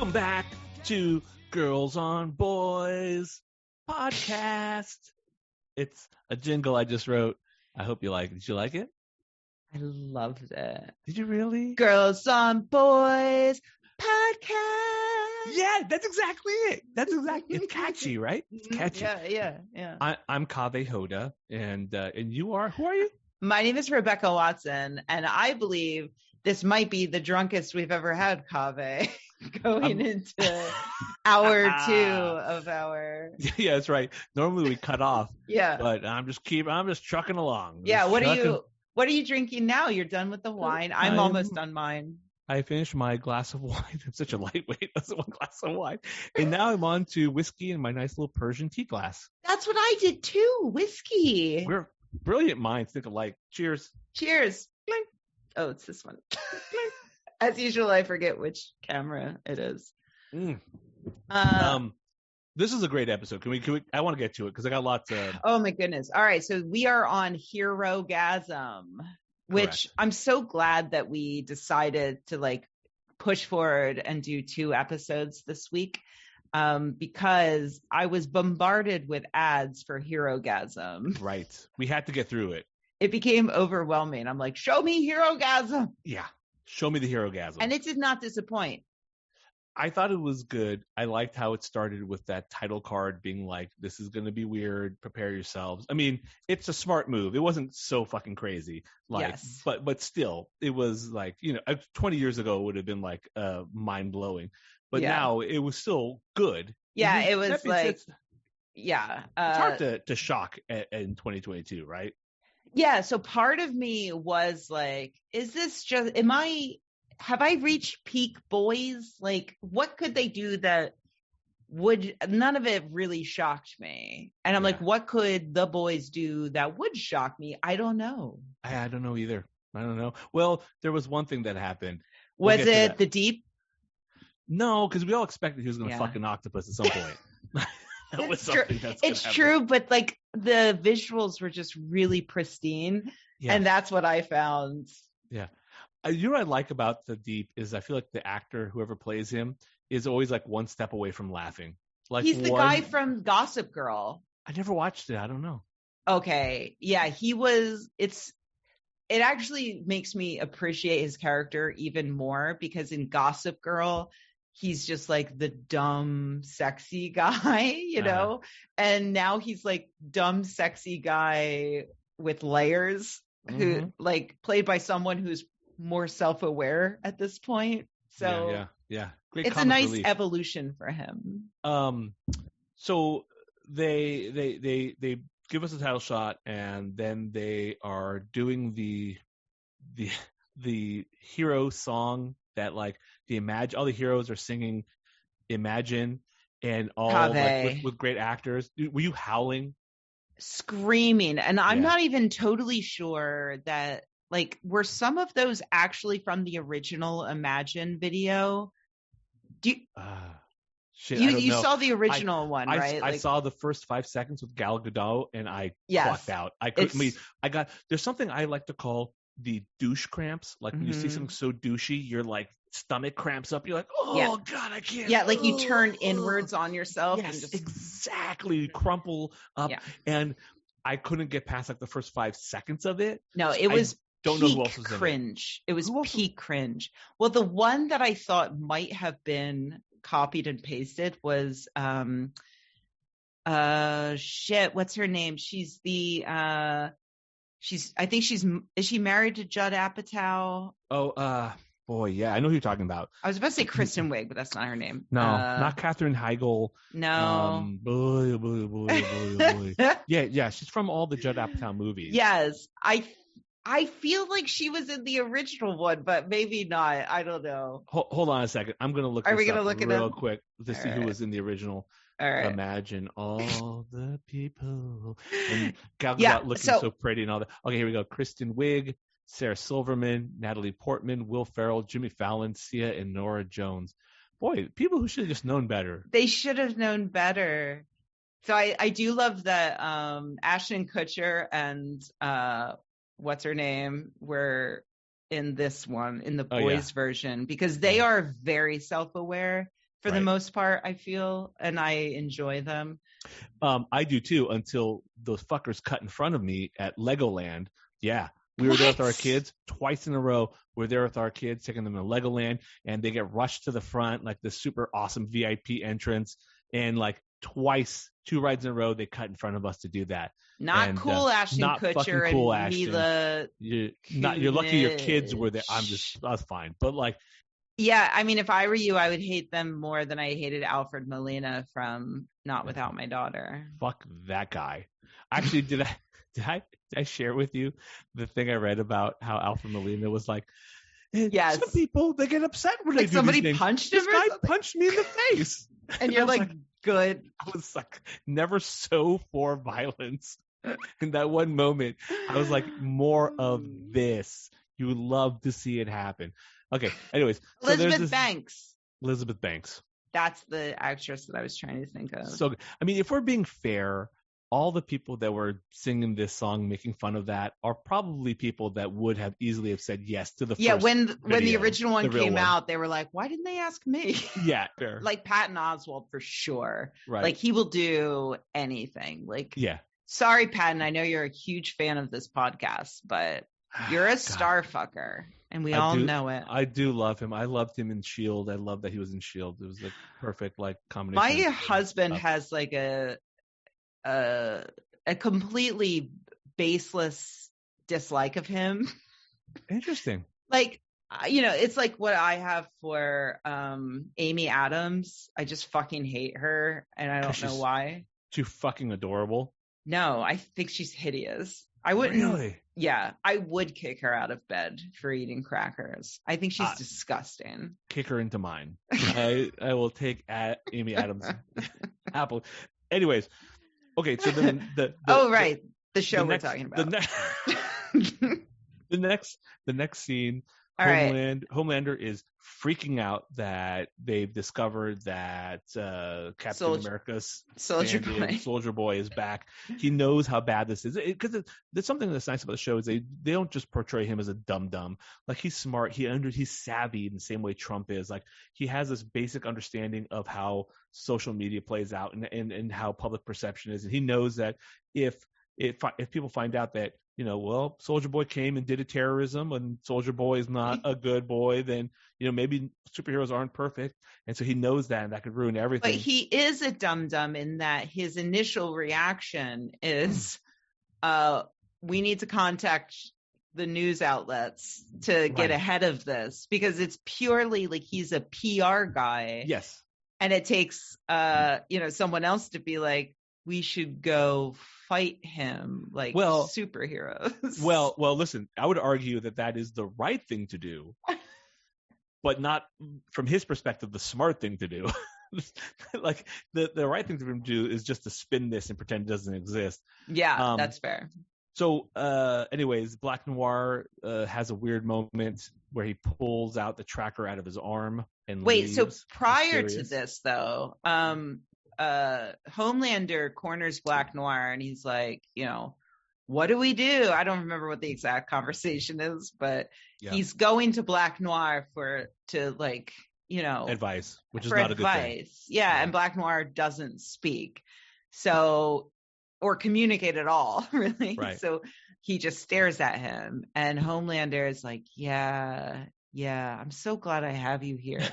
Welcome back to Girls on Boys podcast. It's a jingle I just wrote. I hope you like it. Did you like it? I loved it. Did you really? Girls on Boys podcast. Yeah, that's exactly it. It's catchy, right? It's catchy. Yeah. I'm Kaveh and you are? Who are you? My name is Rebecca Watson, and I believe this might be the drunkest we've ever had, Kaveh, going into hour 2 of our. Yeah, that's right. Normally we cut off. Yeah. But I'm just trucking along. Yeah. What are you drinking now? You're done with the wine. I'm almost done mine. I finished my glass of wine. I'm such a lightweight. That's one glass of wine. And now I'm on to whiskey in my nice little Persian tea glass. That's what I did too. Whiskey. We're brilliant minds think alike. Cheers. Cheers. Clink. Oh, it's this one. As usual, I forget which camera it is. This is a great episode. Can we I want to get to it because I got lots of. Oh my goodness! All right, so we are on Herogasm, which Correct. I'm so glad that we decided to push forward and do 2 episodes this week, because I was bombarded with ads for Herogasm. Right, we had to get through it. It became overwhelming. I'm like, show me Herogasm. Yeah, show me the Herogasm. And it did not disappoint. I thought it was good. I liked how it started with that title card being like, this is going to be weird. Prepare yourselves. I mean, it's a smart move. It wasn't so fucking crazy. Yes. But still, it was 20 years ago would have been mind blowing. But now it was still good. Yeah, it was it's hard to shock in 2022, right? Yeah. So part of me was like, is this just, have I reached peak boys? What could they do that none of it really shocked me. And I'm like, what could the boys do that would shock me? I don't know. I don't know either. I don't know. Well, there was one thing that happened. Was it the deep? No, because we all expected he was going to fuck an octopus at some point. That was something that's it's true, but the visuals were just really pristine. Yeah. And that's what I found. Yeah. You know what I like about the Deep is I feel like the actor, whoever plays him, is always one step away from laughing. He's the guy from Gossip Girl. I never watched it. I don't know. Okay. Yeah, he was. It actually makes me appreciate his character even more because in Gossip Girl, he's just the dumb, sexy guy, you know? And now he's dumb, sexy guy with layers who played by someone who's more self-aware at this point. So yeah. Great it's a nice relief. evolution for him. So they give us a title shot and then they are doing the hero song that all the heroes are singing Imagine and all with great actors. Were you howling? Screaming. And I'm not even totally sure that were some of those actually from the original Imagine video? You saw the original one, right? I saw the first 5 seconds with Gal Gadot, and I clocked out. There's something I like to call the douche cramps. When you see something so douchey, your stomach cramps up. You're God, I can't. Yeah, you turn inwards on yourself. Yes, and just exactly. You crumple up, and I couldn't get past the first 5 seconds of it. No, it was. Don't know who else was cringe. It was peak cringe. Well, the one that I thought might have been copied and pasted was what's her name? She's is she married to Judd Apatow? Oh, boy, yeah, I know who you're talking about. I was about to say Kristen Wiig, but that's not her name. No, not Katherine Heigl. No. Boy. Yeah, she's from all the Judd Apatow movies. Yes, I feel like she was in the original one, but maybe not. I don't know. Hold on a second. I'm going to look this up real quick to see who was in the original. All right. Imagine all the people. And Gal Gadot looking so pretty and all that. Okay, here we go. Kristen Wiig, Sarah Silverman, Natalie Portman, Will Ferrell, Jimmy Fallon, Sia, and Nora Jones. Boy, people who should have just known better. They should have known better. So I do love that Ashton Kutcher and what's her name were in this one, in the boys version, because they are very self-aware. for the most part, I feel, and I enjoy them. I do too, until those fuckers cut in front of me at Legoland. Yeah. We were there with our kids twice in a row. We're there with our kids, taking them to Legoland, and they get rushed to the front, like this super awesome VIP entrance. And like twice, 2 rides in a row, they cut in front of us to do that. Not cool, Ashton not Kutcher fucking cool, and Ashton. Mila. You're lucky your kids were there. That's fine. But like, yeah, I mean, if I were you, I would hate them more than I hated Alfred Molina from Not Without My Daughter. Fuck that guy. Actually, did I share with you the thing I read about how Alfred Molina was like, yes, some people, they get upset when like they do somebody these things. punched him. This guy punched me in the face. And you're like, good. I was like, never so for violence. In that one moment, I was like, more of this. You would love to see it happen. Okay, anyways. Elizabeth Banks. Elizabeth Banks. That's the actress that I was trying to think of. So, I mean, if we're being fair, all the people that were singing this song, making fun of that, are probably people that would have easily have said yes to the first when video, the original one came out, they were like, why didn't they ask me? Yeah, fair. Like Patton Oswalt for sure. Right. Like he will do anything. Like, yeah. Sorry, Patton, I know you're a huge fan of this podcast, but you're a star fucker. And we all know it. I do love him. I loved him in S.H.I.E.L.D. I love that he was in S.H.I.E.L.D. It was like perfect like combination. My husband has like a completely baseless dislike of him. Interesting. Like, it's like what I have for Amy Adams. I just fucking hate her, and I don't know why. Too fucking adorable. No, I think she's hideous. I wouldn't. Really? Yeah, I would kick her out of bed for eating crackers. I think she's disgusting. Kick her into mine. I will take Amy Adams apple. Anyways, okay. So then the show we're talking about. The next scene. All Homelander is freaking out that they've discovered that Captain America's Soldier Boy is back. He knows how bad this is, because there's something that's nice about the show is they don't just portray him as a dum-dum. Like, he's smart, he's savvy in the same way Trump is. Like, he has this basic understanding of how social media plays out and how public perception is, and he knows that if people find out that, Soldier Boy came and did a terrorism, and Soldier Boy is not a good boy, then, maybe superheroes aren't perfect. And so he knows that, and that could ruin everything. But he is a dum-dum in that his initial reaction is, we need to contact the news outlets to get ahead of this, because it's purely like he's a PR guy. Yes. And it takes, someone else to be like, we should go fight him like superheroes. Well, listen, I would argue that is the right thing to do, but not from his perspective, the smart thing to do. Like, the right thing to do is just to spin this and pretend it doesn't exist. Yeah, that's fair. So, anyways, Black Noir has a weird moment where he pulls out the tracker out of his arm and leaves. So prior to this, though, Homelander corners Black Noir, and he's like, what do we do? I don't remember what the exact conversation is, but he's going to Black Noir advice, which is not a good thing. Yeah, and Black Noir doesn't speak, or communicate at all, really. Right. So he just stares at him, and Homelander is like, yeah, I'm so glad I have you here.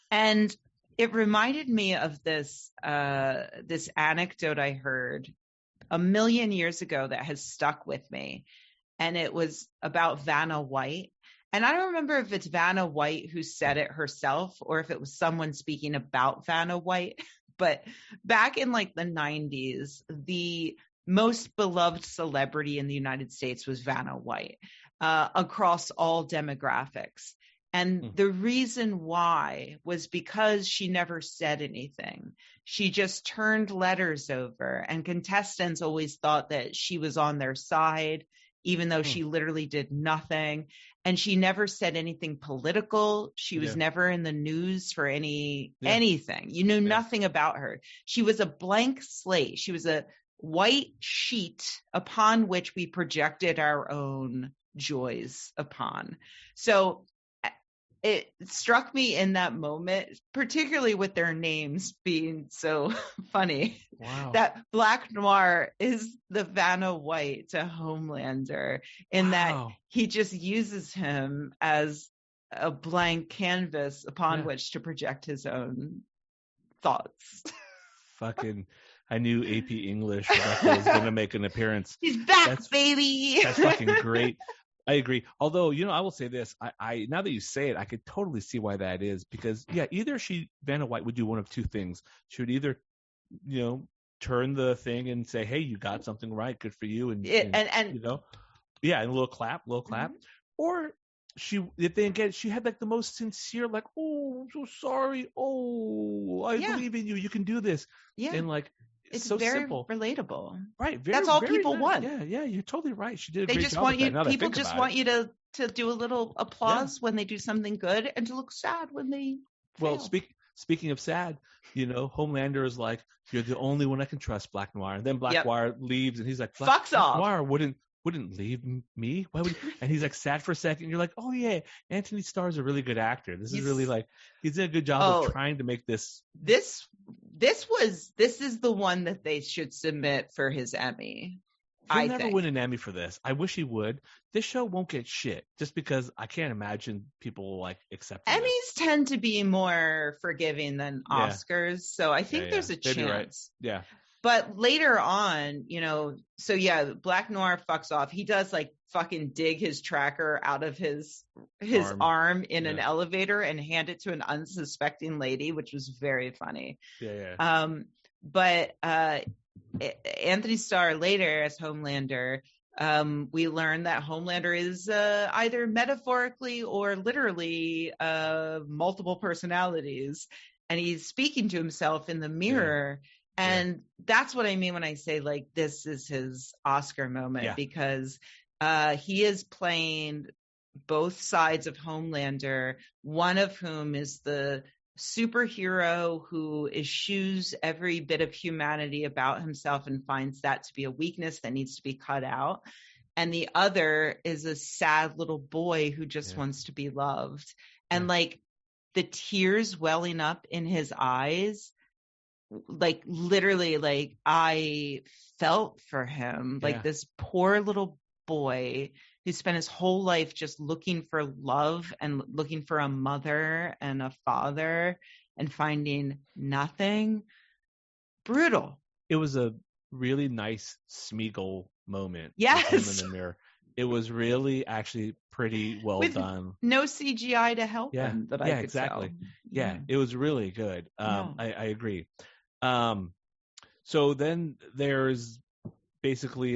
And it reminded me of this anecdote I heard a million years ago that has stuck with me. And it was about Vanna White. And I don't remember if it's Vanna White who said it herself or if it was someone speaking about Vanna White. But back in like the 90s, the most beloved celebrity in the United States was Vanna White, across all demographics. And the reason why was because she never said anything. She just turned letters over, and contestants always thought that she was on their side, even though she literally did nothing. And she never said anything political. She was never in the news for anything. You knew nothing about her. She was a blank slate. She was a white sheet upon which we projected our own joys upon. So it struck me in that moment, particularly with their names being so funny. Wow. That Black Noir is the Vanna White to Homelander, in that he just uses him as a blank canvas upon which to project his own thoughts. Fucking, I knew AP English Rebecca was going to make an appearance. He's back, baby. That's fucking great. I agree. Although, I will say this. I now that you say it, I could totally see why that is. Because, either Vanna White would do one of two things. She would either, turn the thing and say, "Hey, you got something right. Good for you." And a little clap. Mm-hmm. Or she had like the most sincere, like, "Oh, I'm so sorry. Oh, I believe in you. You can do this." Yeah. And like, it's so very simple, relatable. Right. That's all people want. Yeah, you're totally right. She did a great job. They just want you. People just want you to do a little applause when they do something good, and to look sad when they fail. Well, speaking of sad, Homelander is like, "You're the only one I can trust, Black Noir." And then Black Noir leaves, and he's like, "Fucks off." Noir wouldn't leave me. Why would he? And he's like sad for a second. You're like, "Oh yeah, Anthony Starr's a really good actor. This is really like he's did a good job of trying to make this." This is the one that they should submit for his Emmy. He'll never win an Emmy for this. I wish he would. This show won't get shit just because I can't imagine people like accepting Emmys this. Tend to be more forgiving than Oscars, so I think there's a chance. Right. Yeah. But later on, Black Noir fucks off. He does like fucking dig his tracker out of his arm in an elevator and hand it to an unsuspecting lady, which was very funny. Yeah. But Anthony Starr later as Homelander, we learn that Homelander is either metaphorically or literally multiple personalities, and he's speaking to himself in the mirror. Yeah. And that's what I mean when I say like this is his Oscar moment, because he is playing both sides of Homelander, one of whom is the superhero who eschews every bit of humanity about himself and finds that to be a weakness that needs to be cut out. And the other is a sad little boy who just wants to be loved. And like the tears welling up in his eyes, like literally, like I felt for him, like this poor little boy who spent his whole life just looking for love and looking for a mother and a father and finding nothing. Brutal. It was a really nice Smeagol moment. Yes. With him in the mirror. It was really actually pretty well done. No CGI to help him that I could exactly. tell. Yeah, it was really good. I agree. So then there's basically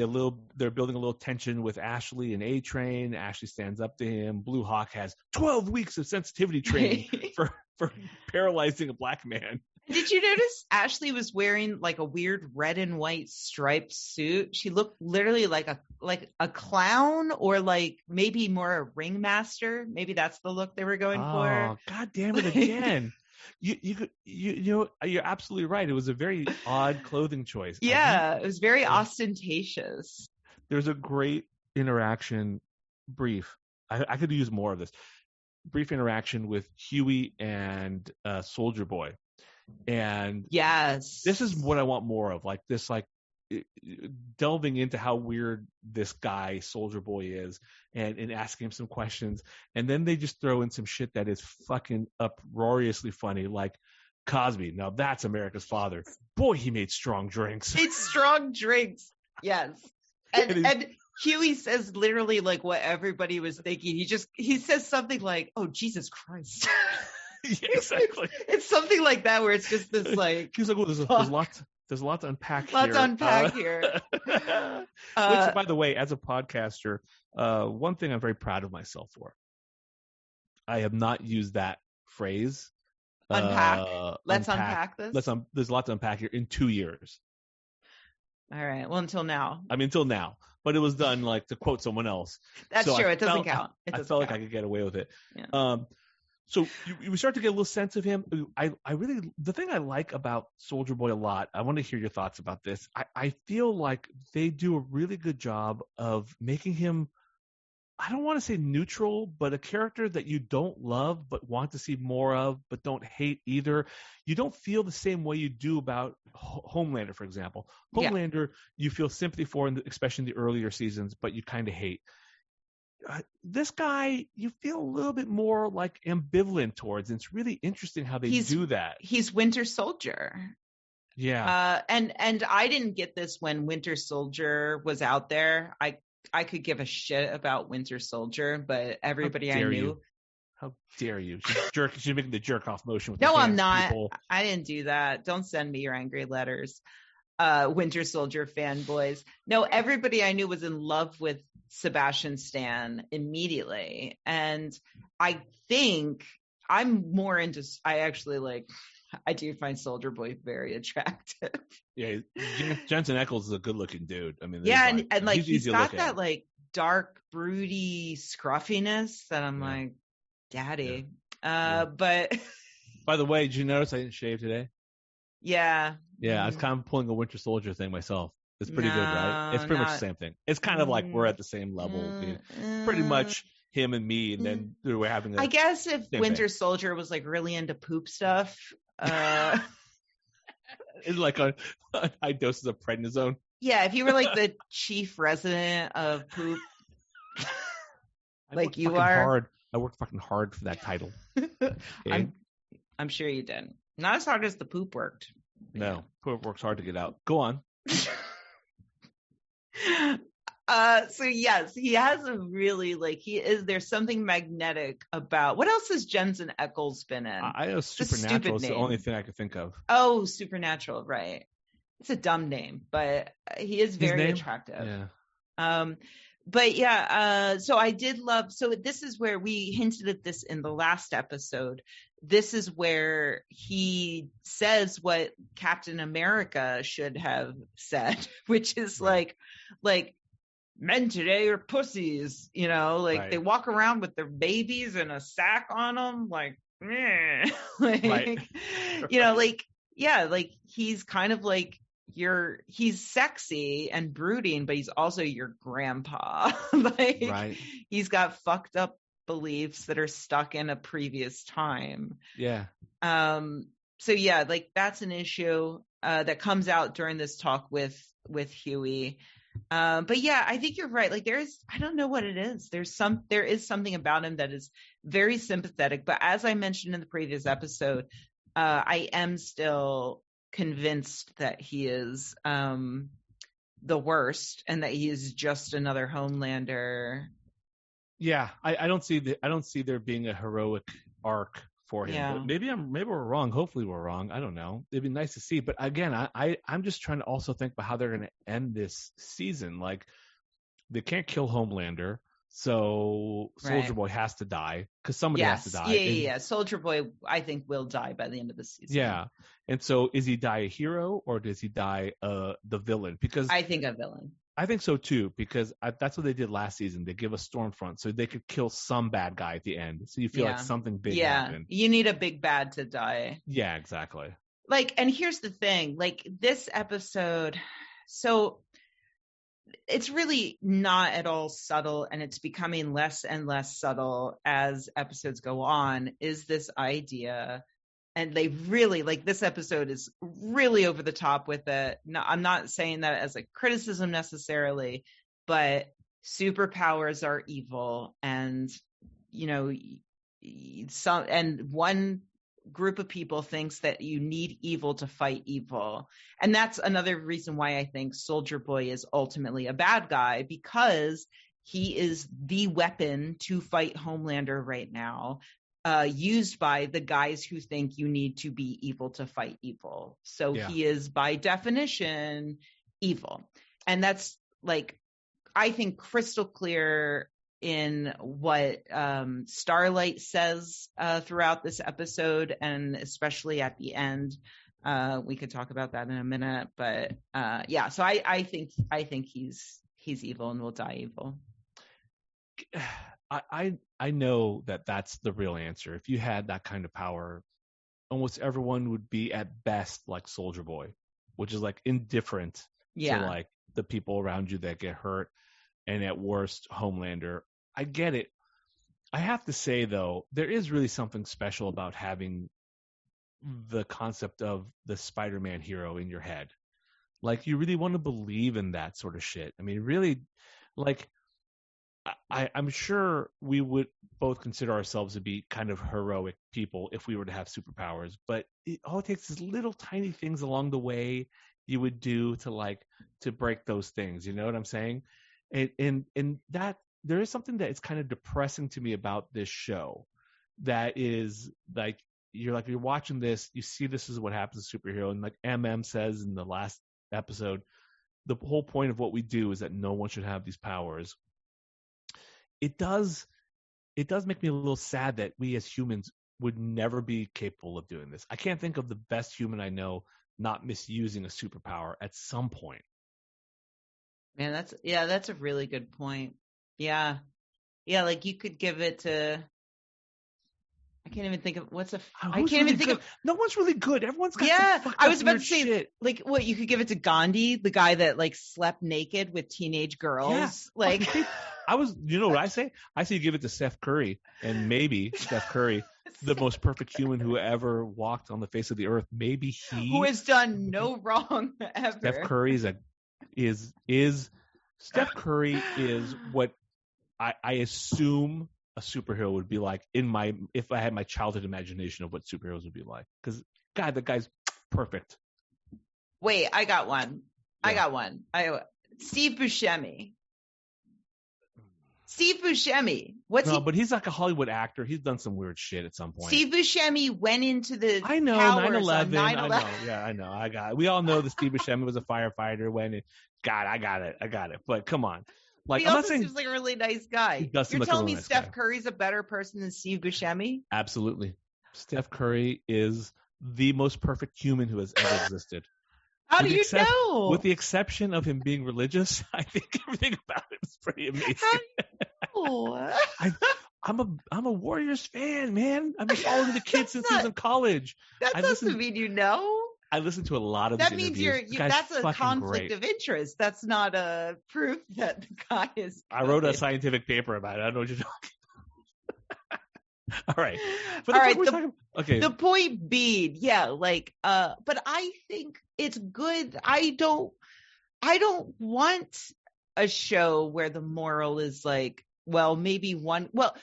they're building a little tension with Ashley and A-Train. Ashley stands up to him. Blue Hawk has 12 weeks of sensitivity training for paralyzing a black man. Did you notice Ashley was wearing like a weird red and white striped suit? She looked literally like a clown, or like maybe more a ringmaster. Maybe that's the look they were going for. Oh, God damn it again. You're absolutely right. It was a very odd clothing choice. Yeah, it was very ostentatious. There's a great interaction brief. I could use more of this. Brief interaction with Huey and Soldier Boy. And this is what I want more of, like this, like delving into how weird this guy Soldier Boy is, and asking him some questions, and then they just throw in some shit that is fucking uproariously funny, like Cosby. Now that's America's father. Boy, he made strong drinks. Yes, and Huey says literally like what everybody was thinking. He says something like, "Oh, Jesus Christ." Yeah, exactly. It's something like that where it's just this like. He's like, "Well, there's a lot to unpack here." Which, by the way, as a podcaster, one thing I'm very proud of myself for. I have not used that phrase. Unpack. Let's unpack this. There's a lot to unpack here in 2 years. All right. Well, until now. I mean, until now. But it was done like to quote someone else. That's true. It doesn't count. I felt like I could get away with it. Yeah. So we start to get a little sense of him. The thing I like about Soldier Boy a lot, I want to hear your thoughts about this. I feel like they do a really good job of making him I don't want to say neutral, but a character that you don't love but want to see more of, but don't hate either. You don't feel the same way you do about Homelander, for example. Homelander, you feel sympathy for, especially in the earlier seasons, but you kind of hate. This guy, you feel a little bit more like ambivalent towards, and it's really interesting how they do that. He's Winter Soldier. Yeah. And I didn't get this when Winter Soldier was out there. I could give a shit about Winter Soldier, but everybody I knew. How dare you? She's making the jerk off motion with No, hands, I'm not. people. I didn't do that. Don't send me your angry letters. Winter Soldier fanboys. No, everybody I knew was in love with Sebastian Stan immediately. And I think I'm more into, I do find Soldier Boy very attractive. Yeah, Jensen Ackles is a good-looking dude. I mean, yeah, and like he's got that like dark, broody scruffiness that I'm like, daddy. But by the way, did you notice I didn't shave today? Yeah. I was kind of pulling a Winter Soldier thing myself. It's pretty good, right? It's pretty much the same thing. It's kind of like we're at the same level. Pretty much him and me, and then we're having I guess if Winter Soldier was like really into poop stuff, it's like a high doses of prednisone. Yeah, if you were like the chief resident of poop, like you are. Hard. I worked fucking hard for that title. Okay? I'm sure you did. Not as hard as the poop worked. No, poop works hard to get out. Go on. So yes, he has a really there's something magnetic about, what else has Jensen Ackles been in? I know Supernatural is the only thing I could think of. Oh, Supernatural, right. It's a dumb name, but he is very attractive. Yeah. But yeah, so I did love, so this is where we hinted at this in the last episode. This is where he says what Captain America should have said, which is like men today are pussies, right. They walk around with their babies and a sack on them, right. He's kind of like he's sexy and brooding, but he's also your grandpa. Right. He's got fucked up beliefs that are stuck in a previous time. Yeah. So yeah, that's an issue that comes out during this talk with Huey. But yeah, I think you're right. I don't know what it is. There is something about him that is very sympathetic. But as I mentioned in the previous episode, I am still convinced that he is the worst and that he is just another Homelander. Yeah, I don't see there being a heroic arc for him. Yeah. But maybe we're wrong. Hopefully we're wrong. I don't know. It'd be nice to see. But again, I'm just trying to also think about how they're going to end this season. They can't kill Homelander, so Soldier Boy has to die because somebody has to die. Yeah. Soldier Boy, I think, will die by the end of the season. Yeah. And so, is he die a hero or does he die the villain? Because I think a villain. I think so too, because that's what they did last season. They give us Stormfront so they could kill some bad guy at the end. So you feel like something big happened. You need a big bad to die. Yeah, exactly. And here's the thing, this episode, so it's really not at all subtle, and it's becoming less and less subtle as episodes go on, is this idea. And they really, this episode is really over the top with it. No, I'm not saying that as a criticism necessarily, but superpowers are evil. And, one group of people thinks that you need evil to fight evil. And that's another reason why I think Soldier Boy is ultimately a bad guy, because he is the weapon to fight Homelander right now. Used by the guys who think you need to be evil to fight evil. So he is, by definition, evil. And that's, I think, crystal clear in what Starlight says throughout this episode, and especially at the end. We could talk about that in a minute. But so I think he's evil and will die evil. I know that's the real answer. If you had that kind of power, almost everyone would be at best like Soldier Boy, which is indifferent to the people around you that get hurt, and at worst Homelander. I get it. I have to say, though, there is really something special about having the concept of the Spider-Man hero in your head. Like, you really want to believe in that sort of shit. I mean, really, like, I'm sure we would both consider ourselves to be kind of heroic people if we were to have superpowers, but all it takes is little tiny things along the way you would do to break those things. You know what I'm saying? And that there is something that is kind of depressing to me about this show. That is like you're watching this, you see this is what happens to a superhero, and like says in the last episode, the whole point of what we do is that no one should have these powers. It does make me a little sad that we as humans would never be capable of doing this. I can't think of the best human I know not misusing a superpower at some point. Man, that's a really good point. Yeah. Yeah, like you could give it to I can't even think of I can't even think of. No one's really good. Everyone's got some fucked I was up about to say, shit. like, what you could give it to Gandhi, the guy that like slept naked with teenage girls. Yeah. Like, you know what I say? I say you give it to Steph Curry, and maybe Steph Curry, the most perfect human who ever walked on the face of the earth. Maybe who has done no wrong ever. Steph Curry is Steph Curry is what I assume a superhero would be like if I had my childhood imagination of what superheroes would be like. Because God, that guy's perfect. Wait, I got one. Yeah. I got one. Steve Buscemi. But he's like a Hollywood actor. He's done some weird shit at some point. Steve Buscemi went into the 9/11. I know. We all know that Steve Buscemi was a firefighter I got it. But come on. Like, he also seems like a really nice guy. You're telling me Steph Curry's a better person than Steve Buscemi? Absolutely. Steph Curry is the most perfect human who has ever existed. How do you know? With the exception of him being religious, I think everything about him is pretty amazing. How do you know? I'm a Warriors fan, man. I've been following the kid since he was in college. That doesn't mean you know. I listened to a lot of. That means that's a conflict of interest. That's not a proof that the guy is. I wrote a scientific paper about it. I don't know what you're talking. All right. Okay. The point being, but I think it's good. I don't want a show where the moral is like, well, maybe one. Well,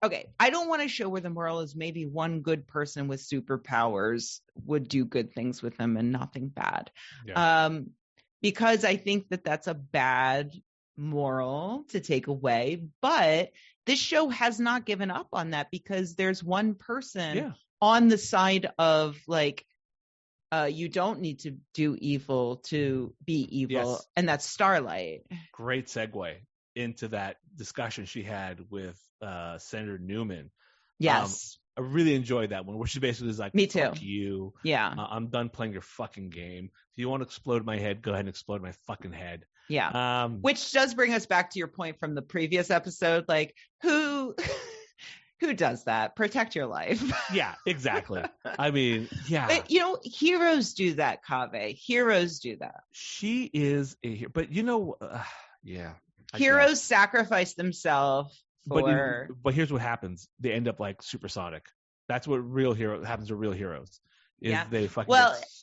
okay, I don't want a show where the moral is maybe one good person with superpowers would do good things with them and nothing bad. Yeah. Because I think that that's a bad moral to take away. But this show has not given up on that because there's one person on the side of like, you don't need to do evil to be evil. Yes. And that's Starlight. Great segue into that discussion she had with Senator Newman. Yes. I really enjoyed that one where she basically was like, me too. Fuck you. Yeah. I'm done playing your fucking game. If you want to explode my head, go ahead and explode my fucking head. Yeah. Which does bring us back to your point from the previous episode. Like, who does that? Protect your life. Yeah, exactly. I mean, yeah. But, heroes do that, Kaveh. Heroes do that. She is a hero. But, yeah. Heroes sacrifice themselves for. But here's what happens: they end up like supersonic. That's what happens to real heroes. They fucking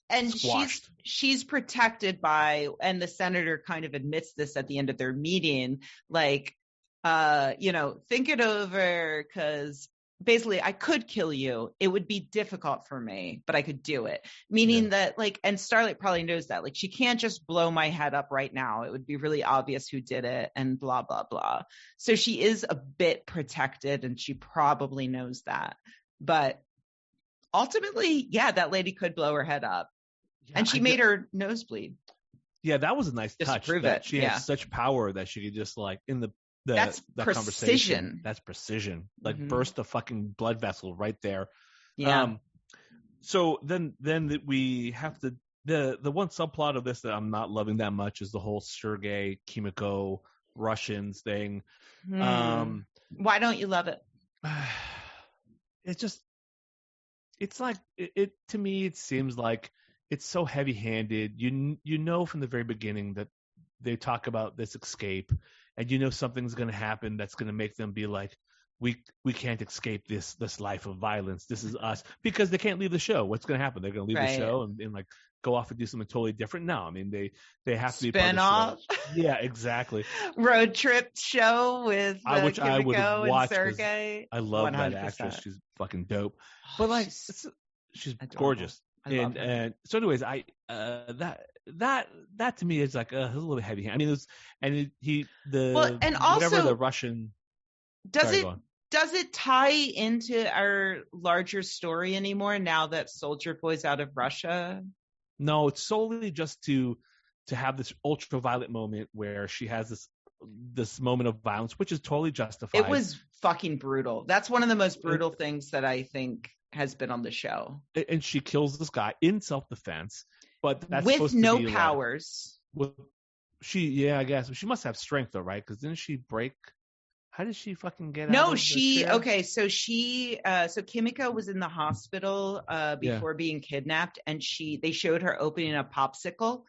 and squashed. she's protected by, and the senator kind of admits this at the end of their meeting, like, think it over because basically I could kill you. It would be difficult for me, but I could do it. Meaning that like, and Starlight probably knows that, like, she can't just blow my head up right now. It would be really obvious who did it and blah, blah, blah. So she is a bit protected and she probably knows that. But ultimately, that lady could blow her head up. Yeah, and she made her nosebleed. Yeah, that was a nice just touch. To prove it. She has such power that she could just like that's that precision. That's precision. Like burst the fucking blood vessel right there. Yeah. So then we have to the one subplot of this that I'm not loving that much is the whole Sergei Kimiko Russians thing. Why don't you love it? It's like it to me. It seems like it's so heavy-handed. You know from the very beginning that they talk about this escape. and you know something's going to happen that's going to make them be like, we can't escape this life of violence. This is us, because they can't leave the show. What's going to happen? They're going to leave the show and like go off and do something totally different. No, I mean they have to be part of the show. Yeah, exactly. Road trip show with which I would watch. Sergey. I love 100%. That actress. She's fucking dope. But like she's gorgeous. And so anyways, I that to me is like a little bit heavy. I mean, whatever the Russian. Does it tie into our larger story anymore now that Soldier Boy's out of Russia? No, it's solely just to have this ultraviolet moment where she has this moment of violence, which is totally justified. It was fucking brutal. That's one of the most brutal things that I think has been on the show. And she kills this guy in self-defense, but that's with no powers. I guess she must have strength though, right? Because didn't she break? How did she fucking get out? No, so Kimiko was in the hospital before being kidnapped, and they showed her opening a popsicle,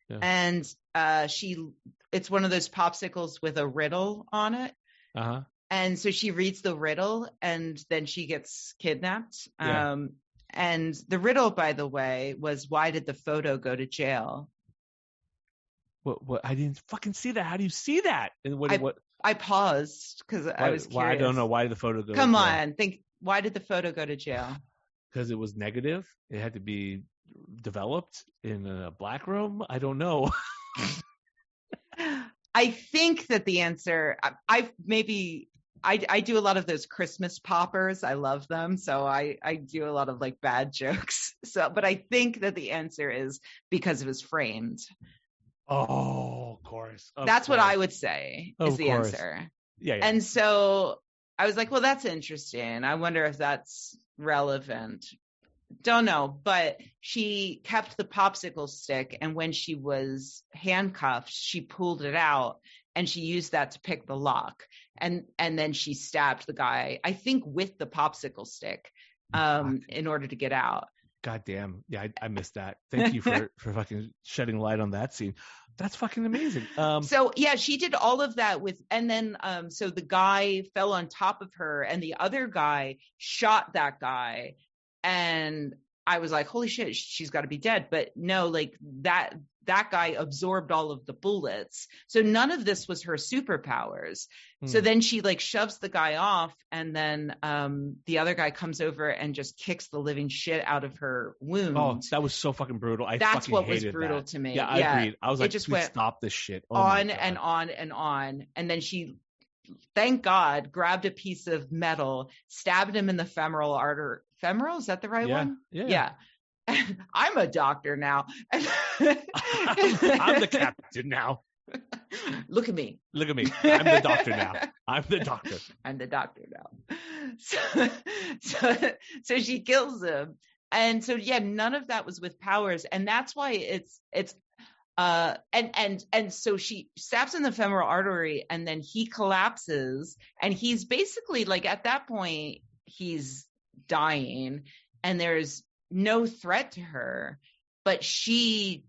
and it's one of those popsicles with a riddle on it. Uh-huh. And so she reads the riddle, and then she gets kidnapped. Yeah. And the riddle, by the way, was, why did the photo go to jail? What? I didn't fucking see that. How do you see that? And what? I paused because I was curious. Why? I don't know. Why did the photo go? Come on, think. Why did the photo go to jail? Because it was negative. It had to be developed in a black room. I don't know. I think that the answer. I do a lot of those Christmas poppers. I love them. So I do a lot of like bad jokes. But I think that the answer is because it was framed. Oh, of course. That's what I would say is the answer. Yeah. And so I was like, well, that's interesting. I wonder if that's relevant. Don't know. But she kept the popsicle stick. And when she was handcuffed, she pulled it out and she used that to pick the lock. And then she stabbed the guy, I think, with the popsicle stick in order to get out. God damn. Yeah, I missed that. Thank you for fucking shedding light on that scene. That's fucking amazing. So yeah, she did all of that and then so the guy fell on top of her and the other guy shot that guy. And I was like, holy shit, she's got to be dead. But no, like that guy absorbed all of the bullets. So none of this was her superpowers. So then she like shoves the guy off, and then the other guy comes over and just kicks the living shit out of her wound. Oh, that was so fucking brutal. That's what was brutal to me. Yeah, I agreed. I was like, just went stop this shit. On and on and on. And then she, thank God, grabbed a piece of metal, stabbed him in the femoral artery. Femoral? Is that the right one? Yeah. I'm a doctor now. I'm the captain now. Look at me. I'm the doctor now. I'm the doctor now. So she kills him. And so, yeah, none of that was with powers. And that's why it's and so she stabs in the femoral artery, and then he collapses, and he's basically like, at that point, he's dying, and there's no threat to her, but she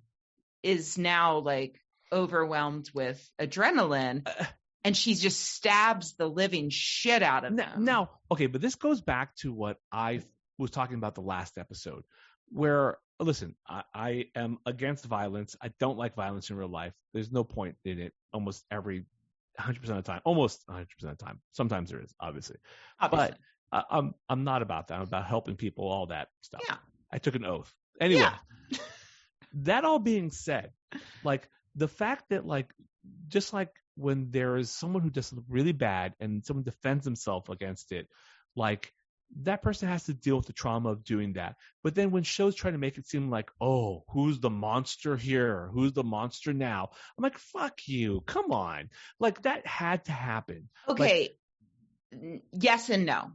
is now like overwhelmed with adrenaline, and she just stabs the living shit out of him. Now, okay, but this goes back to what I was talking about the last episode, where, listen, I am against violence. I don't like violence in real life. There's no point in it almost 100% of the time. Almost 100% of the time. Sometimes there is, obviously. But I'm not about that. I'm about helping people, all that stuff. Yeah. I took an oath. Anyway, that all being said, like the fact that like, just like when there is someone who does something really bad and someone defends himself against it, like that person has to deal with the trauma of doing that. But then when shows try to make it seem like, oh, who's the monster here? Who's the monster now? I'm like, fuck you. Come on. Like that had to happen. Okay. Like, yes and no.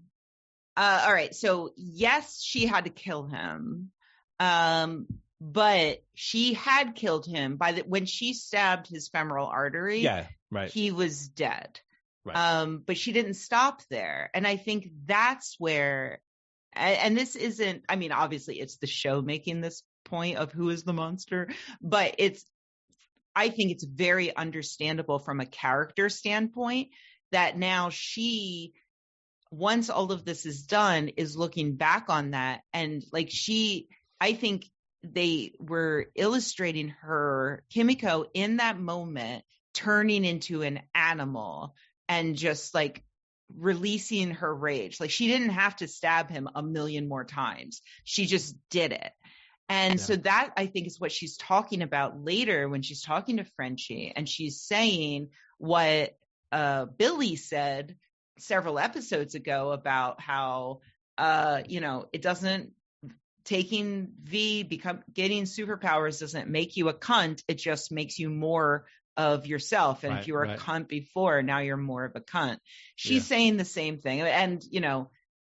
All right. So yes, she had to kill him. But she had killed him when she stabbed his femoral artery. Yeah, right. He was dead. Right. But she didn't stop there. And I think that's where, and this isn't, I mean, obviously it's the show making this point of who is the monster, but I think it's very understandable from a character standpoint that now she, once all of this is done, is looking back on that. And like I think they were illustrating her, Kimiko, in that moment, turning into an animal and just like releasing her rage. Like she didn't have to stab him a million more times. She just did it. And so that, I think, is what she's talking about later when she's talking to Frenchie, and she's saying what Billy said several episodes ago about how, it doesn't, taking getting superpowers doesn't make you a cunt. It just makes you more of yourself. And if you were a cunt before, now you're more of a cunt. She's saying the same thing. And,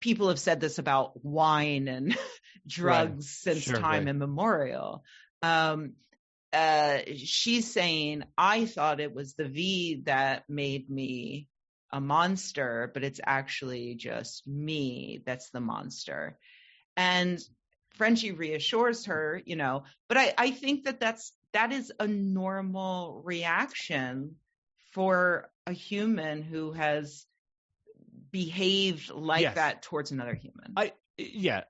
people have said this about wine and drugs since time immemorial. She's saying, I thought it was the V that made me a monster, but it's actually just me that's the monster. And Frenchie reassures her, but I think that is a normal reaction for a human who has behaved like that towards another human. I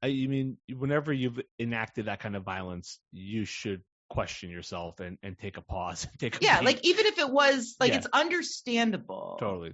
mean, whenever you've enacted that kind of violence, you should question yourself and take a pause and take a beat. Like even if it was like it's understandable. Totally.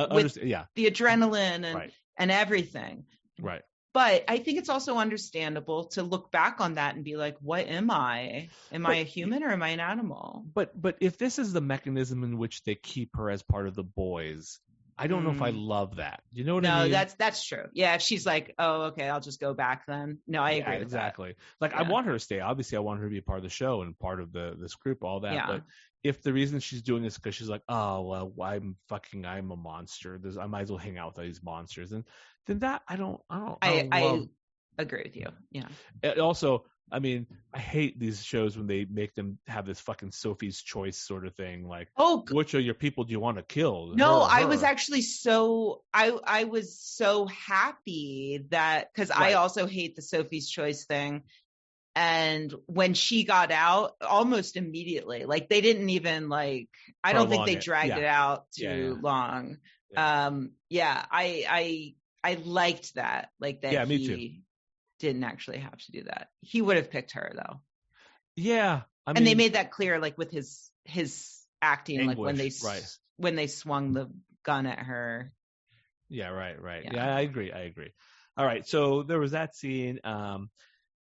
With the adrenaline and everything. Right. But I think it's also understandable to look back on that and be like, what am I? Am I a human or am I an animal? But if this is the mechanism in which they keep her as part of the boys, I don't know if I love that. You know what I mean? No, that's true. Yeah, if she's like, oh, okay, I'll just go back then. No, I agree with exactly. That. Like, I want her to stay. Obviously, I want her to be a part of the show and part of this group, all that. Yeah. But if the reason she's doing this because she's like, oh, well, I'm a monster. I might as well hang out with these monsters. And then that, I agree with you. Yeah. Also, I mean, I hate these shows when they make them have this fucking Sophie's Choice sort of thing. Like, which of your people do you want to kill? No, I was actually I was so happy that, because I also hate the Sophie's Choice thing. And when she got out, almost immediately, like they didn't even I don't think they dragged it out too long. Yeah. I liked that. Like that. Yeah, me too. Didn't actually have to do that. He would have picked her though. Yeah. And they made that clear, like with his acting, anguish, like when they swung the gun at her. Yeah, right. Yeah, I agree. All right. So there was that scene.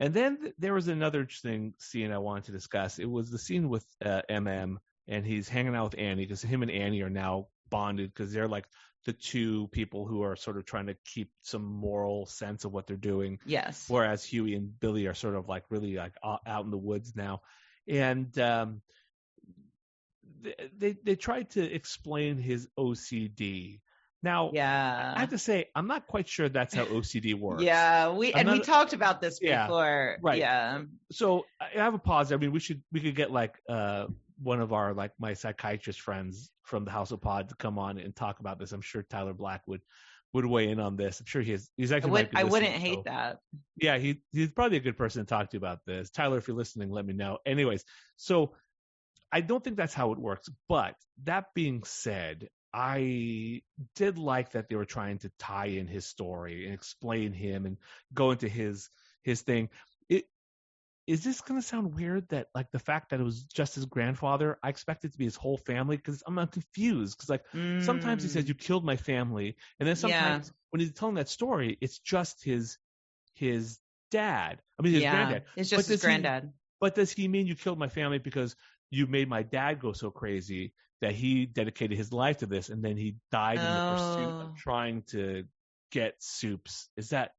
And then there was another interesting scene I wanted to discuss. It was the scene with MM, and he's hanging out with Annie because him and Annie are now bonded because they're like the two people who are sort of trying to keep some moral sense of what they're doing. Yes. Whereas Huey and Billy are sort of like really like out in the woods now. And they tried to explain his OCD. Now, I have to say, I'm not quite sure that's how OCD works. Yeah, we talked about this before. Right. Yeah. So I have a pause. I mean, we could get like one of our like my psychiatrist friends from the House of Pod to come on and talk about this. I'm sure Tyler Black would weigh in on this. I'm sure he's actually. I wouldn't hate that. Yeah, he's probably a good person to talk to about this. Tyler, if you're listening, let me know. Anyways, so I don't think that's how it works. But that being said, I did like that they were trying to tie in his story and explain him and go into his thing. Is this going to sound weird that like the fact that it was just his grandfather, I expect it to be his whole family? Because I'm not confused. Because like sometimes he says, you killed my family. And then sometimes when he's telling that story, it's just his dad. I mean, his granddad. It's just his granddad. But does he mean you killed my family because you made my dad go so crazy that he dedicated his life to this and then he died in the pursuit of trying to get Soups? Is that?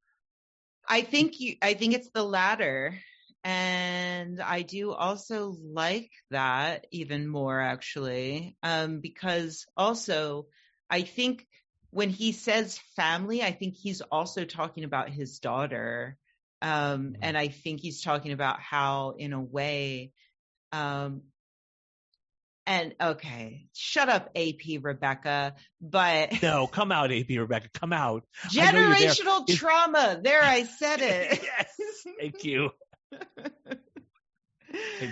I think it's the latter. And I do also like that even more, actually, because also I think when he says family, I think he's also talking about his daughter. And I think he's talking about how, in a way, and okay, shut up, AP Rebecca, but no, come out, AP Rebecca, come out. Generational trauma. There, I said it. Yes, thank you.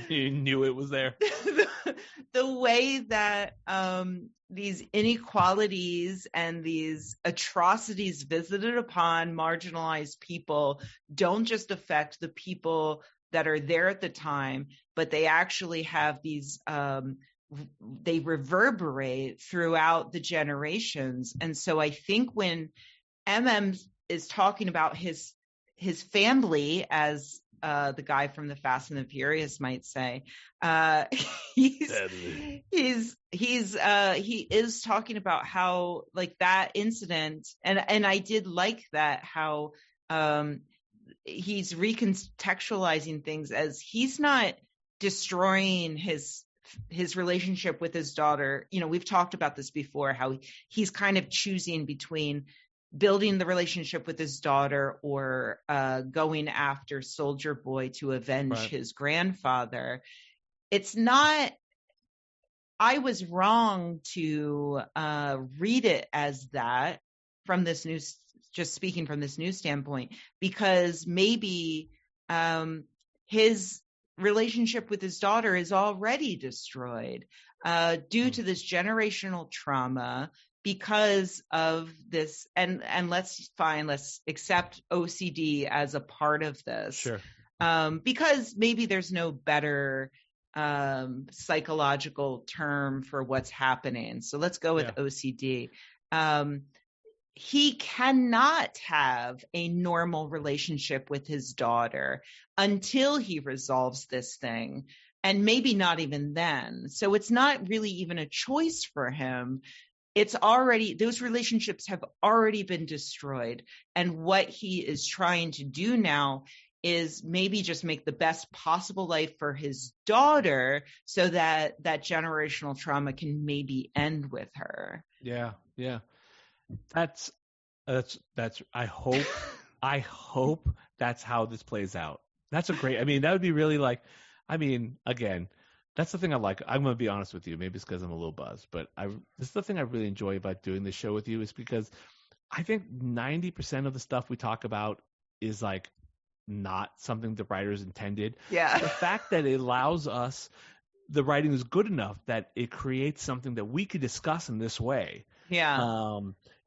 You knew it was there. The way that these inequalities and these atrocities visited upon marginalized people don't just affect the people that are there at the time, but they actually have these, they reverberate throughout the generations. And so I think when is talking about his family, as the guy from the Fast and the Furious might say, he is talking about how, like, that incident, and I did like that, how he's recontextualizing things as he's not destroying his relationship with his daughter. You know, we've talked about this before, how he's kind of choosing between building the relationship with his daughter or going after Soldier Boy to avenge his grandfather. It's not, I was wrong to read it as that from this new, just speaking from this new standpoint, because maybe his relationship with his daughter is already destroyed due to this generational trauma, because of this, and let's accept OCD as a part of this. Sure. Because maybe there's no better psychological term for what's happening. So let's go with OCD. He cannot have a normal relationship with his daughter until he resolves this thing, and maybe not even then. So it's not really even a choice for him. It's already, those relationships have already been destroyed. And what he is trying to do now is maybe just make the best possible life for his daughter so that that generational trauma can maybe end with her. Yeah. Yeah. That's I hope that's how this plays out. That's a great, I mean, that would be really like, I mean, again, that's the thing I like. I'm going to be honest with you. Maybe it's because I'm a little buzzed, but this is the thing I really enjoy about doing this show with you, is because I think 90% of the stuff we talk about is like not something the writers intended. Yeah. The fact that it allows us, the writing is good enough that it creates something that we could discuss in this way. Yeah.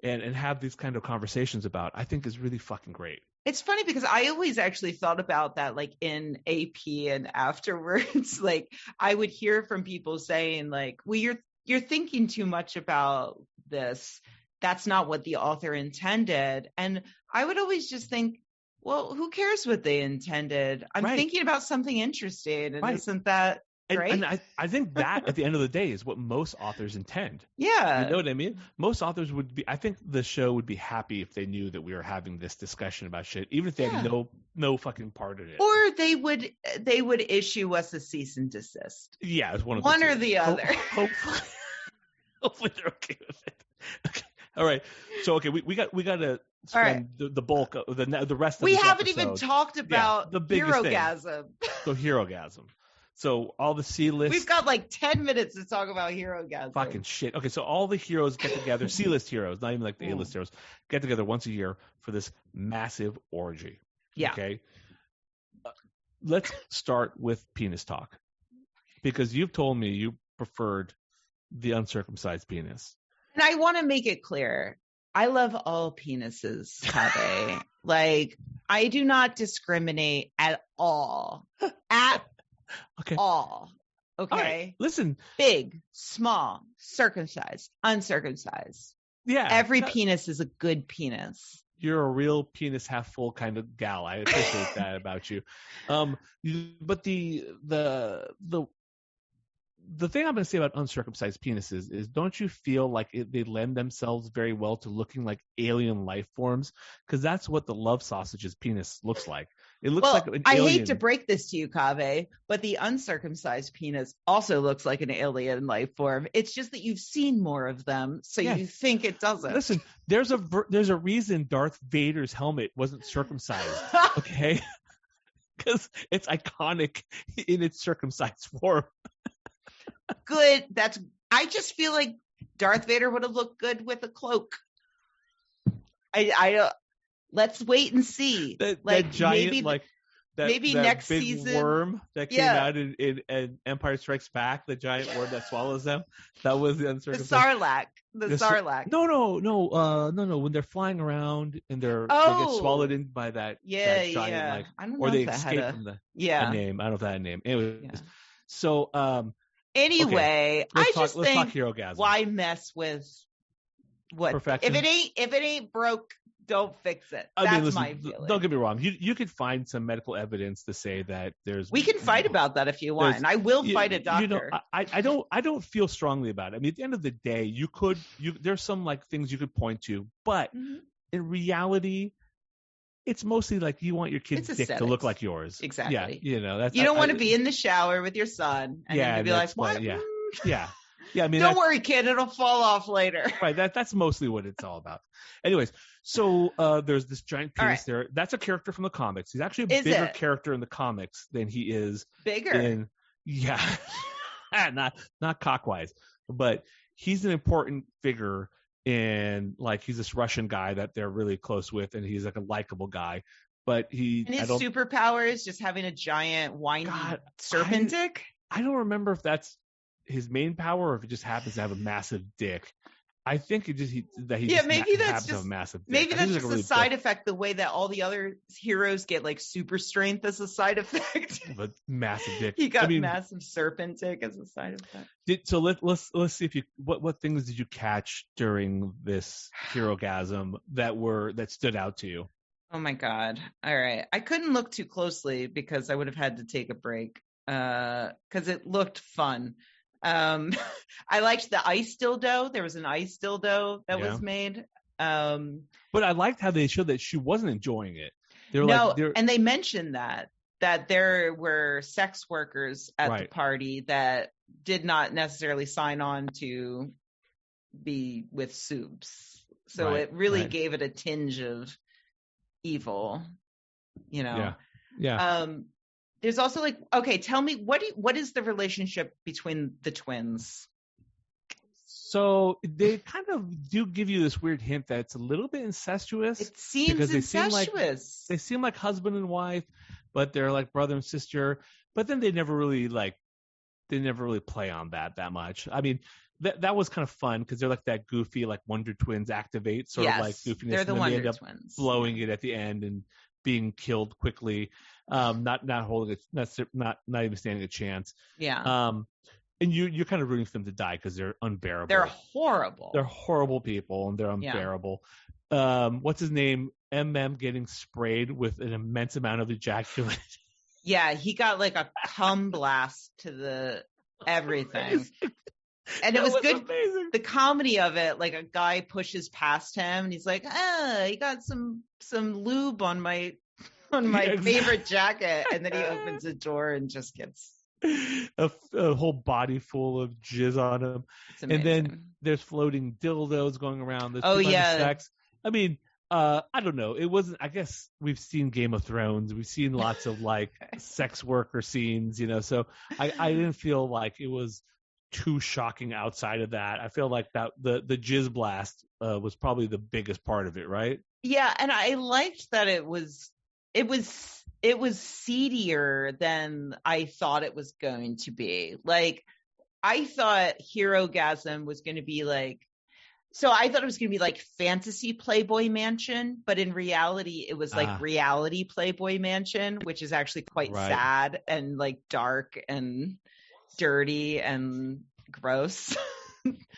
And have these kind of conversations about, I think is really fucking great. It's funny because I always actually thought about that, like in AP and afterwards, like I would hear from people saying like, well, you're thinking too much about this. That's not what the author intended. And I would always just think, well, who cares what they intended? I'm thinking about something interesting. And isn't that great? And I think that at the end of the day is what most authors intend. Yeah. You know what I mean? Most authors would be, I think the show would be happy if they knew that we were having this discussion about shit, even if they had no fucking part in it. Or they would issue us a cease and desist. Yeah, it's one or the other. Hopefully they're okay with it. Okay. All right. So okay, we got to spend the bulk of the rest of we this haven't episode. Even talked about the biggest Herogasm. So Herogasm. So all the C-list. We've got like 10 minutes to talk about Herogasm. Fucking shit. Okay, so all the heroes get together, C-list heroes, not even like the A-list heroes, get together once a year for this massive orgy. Yeah. Okay. Let's start with penis talk, because you've told me you preferred the uncircumcised penis. And I want to make it clear, I love all penises, Kaveh. Like, I do not discriminate at all. At all. Okay. Right. Listen. Big, small, circumcised, uncircumcised. Yeah. Every penis is a good penis. You're a real penis half full kind of gal. I appreciate that about you. But the thing I'm going to say about uncircumcised penises is, don't you feel like they lend themselves very well to looking like alien life forms? Because that's what the love sausage's penis looks like. It looks like an alien. I hate to break this to you, Kaveh, but the uncircumcised penis also looks like an alien life form. It's just that you've seen more of them, so you think it doesn't. Listen, there's a reason Darth Vader's helmet wasn't circumcised, okay? Because it's iconic in its circumcised form. Good. I just feel like Darth Vader would have looked good with a cloak. I let's wait and see. That giant, maybe maybe that next big season worm that came out in Empire Strikes Back, the giant worm that swallows them. That was the uncircumcised. The Sarlacc. No. When they're flying around and they get swallowed in by that giant like, I don't know or they if that escape from a name. I don't know if that had a name. Anyways, so anyway, let's talk Herogasm. Why mess with what perfection? If it ain't broke, don't fix it. That's my feeling. Don't get me wrong. You could find some medical evidence to say that there's. We can fight about that if you want, and I will fight a doctor. I don't feel strongly about it. I mean, at the end of the day, there's some like things you could point to, but in reality, it's mostly like you want your kid's dick to look like yours. Exactly. Yeah, that's. You don't want to be in the shower with your son and then be like, what? Yeah. I mean, don't worry, kid. It'll fall off later. Right. That's mostly what it's all about. Anyways, so there's this giant penis there. That's a character from the comics. He's actually a bigger character in the comics than he is bigger. Not cockwise, but he's an important figure. And like he's this Russian guy that they're really close with, and he's like a likable guy. But his superpower is just having a giant whiny serpent dick. I don't remember if that's his main power or if it just happens to have a massive dick. I think it just maybe that's just a massive dick. Maybe that's just a side effect, the way that all the other heroes get like super strength as a side effect. But massive dick. He got massive serpent dick as a side effect. So let's see if you what things did you catch during this Herogasm that stood out to you? Oh my God. All right. I couldn't look too closely because I would have had to take a break because it looked fun. I liked the ice dildo. There was an ice dildo that was made. But I liked how they showed that she wasn't enjoying it. And they mentioned that there were sex workers at the party that did not necessarily sign on to be with soups. So it really gave it a tinge of evil, Yeah. There's also like, okay, tell me what is the relationship between the twins? So they kind of do give you this weird hint that it's a little bit incestuous. It seems incestuous. They seem like husband and wife, but they're like brother and sister. But then they never really play on that much. I mean, that was kind of fun because they're like that goofy like Wonder Twins activate sort of like goofiness. They're the Wonder Twins. Blowing it at the end and being killed quickly, not holding it, not even standing a chance. Yeah. And you're kind of rooting for them to die because they're unbearable. They're horrible. They're horrible people and they're unbearable. Yeah. What's his name? MM getting sprayed with an immense amount of ejaculate. Yeah, he got like a cum blast to the everything. And it was good. Amazing. The comedy of it, like a guy pushes past him and he's like, he got some lube on my favorite jacket. And then he opens the door and just gets a whole body full of jizz on him. And then there's floating dildos going around. There's sex. I mean, I don't know. It wasn't, I guess we've seen Game of Thrones. We've seen lots of like sex worker scenes, so I didn't feel like it was too shocking outside of that. I feel like that the jizz blast was probably the biggest part of it, right? Yeah, and I liked that it was seedier than I thought it was going to be. Like I thought Herogasm was going to be like, so I thought it was going to be like fantasy Playboy Mansion, but in reality it was like reality Playboy Mansion, which is actually quite sad and like dark and dirty and gross.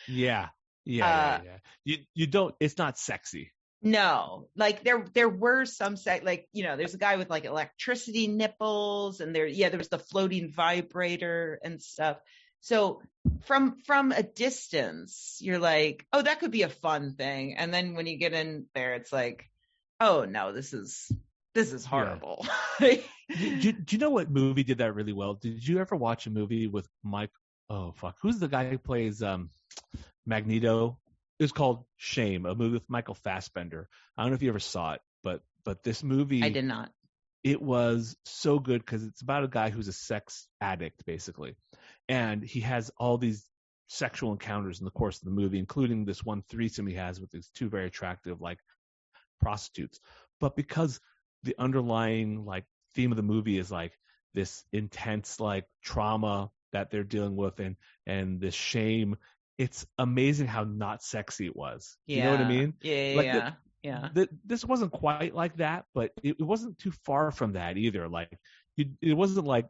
Yeah. You don't, it's not sexy. No, like there were some like, there's a guy with like electricity nipples and there was the floating vibrator and stuff. So from a distance, you're like, oh, that could be a fun thing. And then when you get in there, it's like, oh no, this is horrible. Yeah. Do you know what movie did that really well? Did you ever watch a movie with Mike? Oh fuck, who's the guy who plays Magneto? It was called Shame, a movie with Michael Fassbender. I don't know if you ever saw it, but this movie, I did not. It was so good because it's about a guy who's a sex addict, basically. And he has all these sexual encounters in the course of the movie, including this one threesome he has with these two very attractive, like, prostitutes. But because the underlying, like, theme of the movie is like this intense like trauma that they're dealing with and this shame. It's amazing how not sexy it was. Yeah. You know what I mean? Yeah. This wasn't quite like that, but it wasn't too far from that either. Like it wasn't like,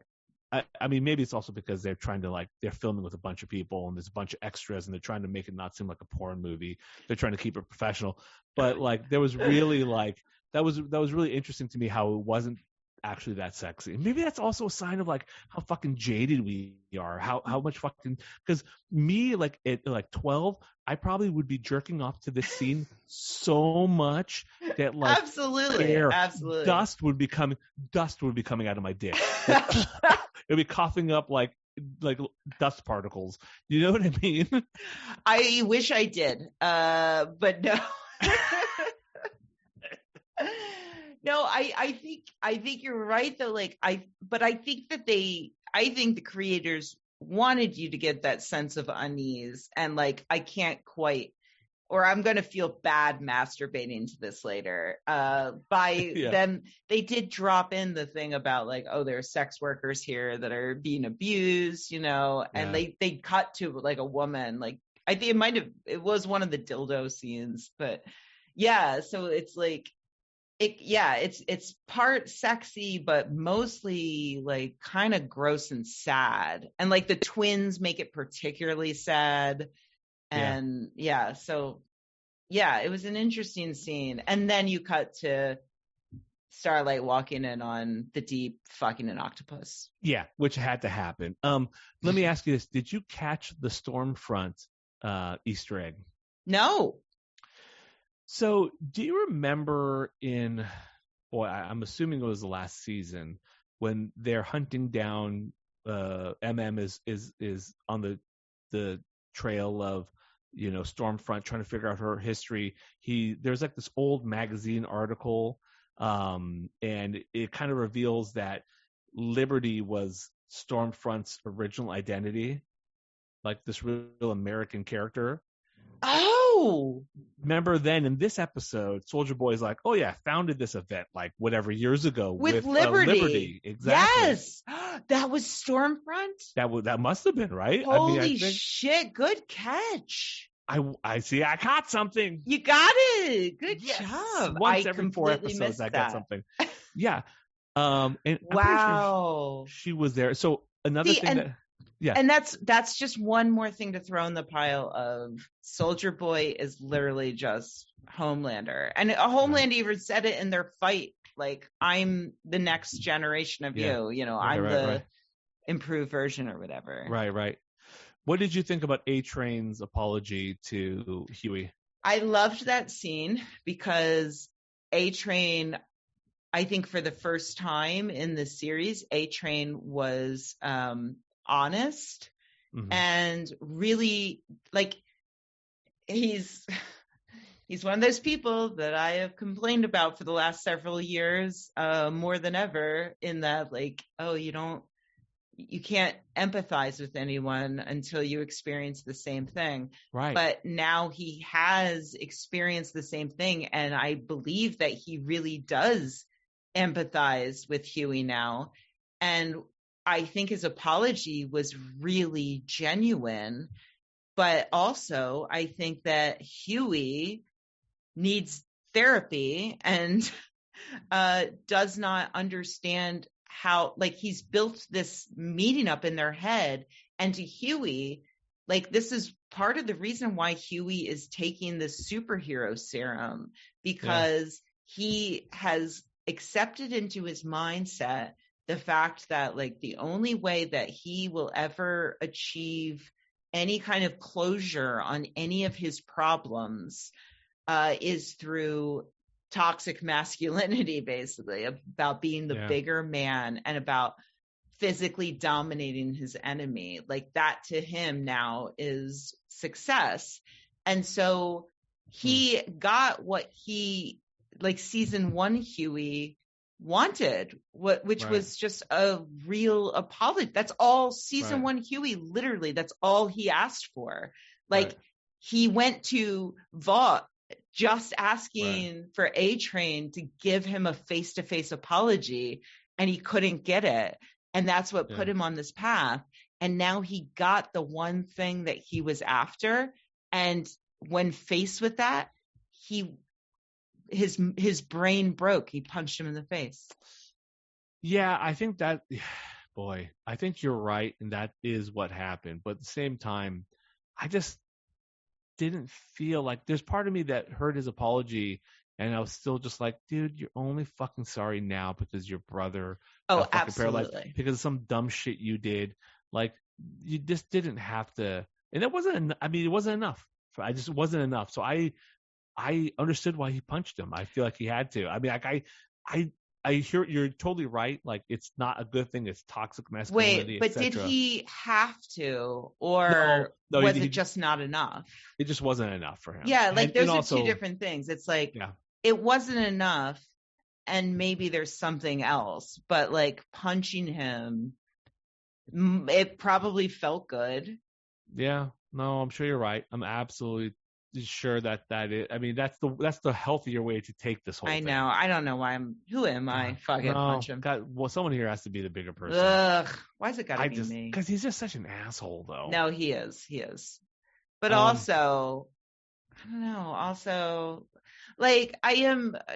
I mean, maybe it's also because they're trying to like, they're filming with a bunch of people and there's a bunch of extras and they're trying to make it not seem like a porn movie. They're trying to keep it professional. But like, there was really like, that was really interesting to me how it wasn't actually that sexy. Maybe that's also a sign of like how fucking jaded we are. How much fucking, because me like at like 12, I probably would be jerking off to this scene so much that like absolutely dust would be coming out of my dick. Like, it'd be coughing up like dust particles. You know what I mean? I wish I did, but no. No, I think you're right though. Like I think the creators wanted you to get that sense of unease, and like I can't quite, or I'm going to feel bad masturbating to this later. Them, they did drop in the thing about like, oh, there are sex workers here that are being abused, you know, and they cut to like a woman, like I think it was one of the dildo scenes, but yeah, so it's like, it's part sexy, but mostly like kind of gross and sad. And like the twins make it particularly sad. And so it was an interesting scene. And then you cut to Starlight walking in on the Deep fucking an octopus. Yeah, which had to happen. Let me ask you this. Did you catch the Stormfront Easter egg? No. So, do you remember I'm assuming it was the last season when they're hunting down MM is on the trail of, you know, Stormfront, trying to figure out her history. There's like this old magazine article, and it kind of reveals that Liberty was Stormfront's original identity, like this real American character. Oh, remember then in this episode, Soldier Boy's like, oh yeah, founded this event like whatever years ago with Liberty. Exactly. Yes, that was Stormfront. That must have been right. Holy shit! Good catch. I see. I caught something. You got it. Good job. Once every 4 episodes, I got something. Yeah. And wow, sure she was there. So another thing and that's just one more thing to throw in the pile of Soldier Boy is literally just Homelander. And Homelander even said it in their fight, like, I'm the next generation of you, you know, I'm the improved version or whatever. Right. What did you think about A-Train's apology to Huey? I loved that scene because A-Train, I think for the first time in the series, A-Train was honest and really like he's one of those people that I have complained about for the last several years, more than ever, in that like, oh, you can't empathize with anyone until you experience the same thing. Right. But now he has experienced the same thing, and I believe that he really does empathize with Huey now. And I think his apology was really genuine, but also I think that Huey needs therapy and does not understand how, like, he's built this meeting up in their head. And to Huey, like, this is part of the reason why Huey is taking this superhero serum, because he has accepted into his mindset the fact that like the only way that he will ever achieve any kind of closure on any of his problems is through toxic masculinity, basically, about being the bigger man and about physically dominating his enemy. Like that to him now is success. And so he got what he, like season 1 Huey wanted, which was just a real apology. That's all season 1 Huey, literally, that's all he asked for. Like he went to Vought just asking for A-Train to give him a face-to-face apology. and he couldn't get it. And that's what put him on this path. And now he got the one thing that he was after. And when faced with that, his brain broke. He punched him in the face. Yeah, I think that, boy, I think you're right. And that is what happened. But at the same time, I just didn't feel like, there's part of me that heard his apology. And I was still just like, dude, you're only fucking sorry now because your brother got fucking absolutely. paralyzed because of some dumb shit you did. Like, you just didn't have to. And it wasn't enough. It just wasn't enough. So I understood why he punched him. I feel like he had to. I mean, like, I hear you're totally right. Like, it's not a good thing. It's toxic masculinity. Wait, but did he have to, or no, was it just not enough? It just wasn't enough for him. Yeah, like those are also two different things. It's like, it wasn't enough, and maybe there's something else. But like punching him, it probably felt good. Yeah, no, I'm sure you're right. I'm absolutely sure that is. I mean, that's the healthier way to take this whole thing. I know. I don't know why who am I? Fucking punch him. God, well, someone here has to be the bigger person. Ugh, why is it gotta be me? Because he's just such an asshole, though. No, he is. But also, I don't know. Also, like,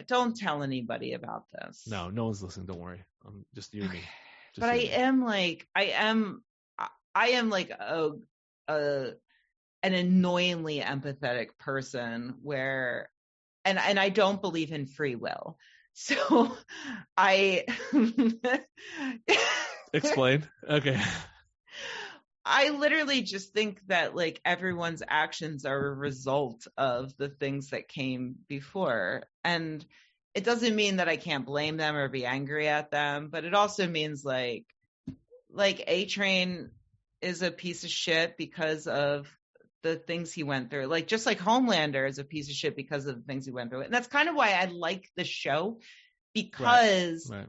don't tell anybody about this. No one's listening. Don't worry. Just you and me. But I am like an annoyingly empathetic person where, and I don't believe in free will. So I explain. Okay. I literally just think that like everyone's actions are a result of the things that came before. And it doesn't mean that I can't blame them or be angry at them, but it also means like A-Train is a piece of shit because of the things he went through. Like, just like Homelander is a piece of shit because of the things he went through. And that's kind of why I like the show, because right.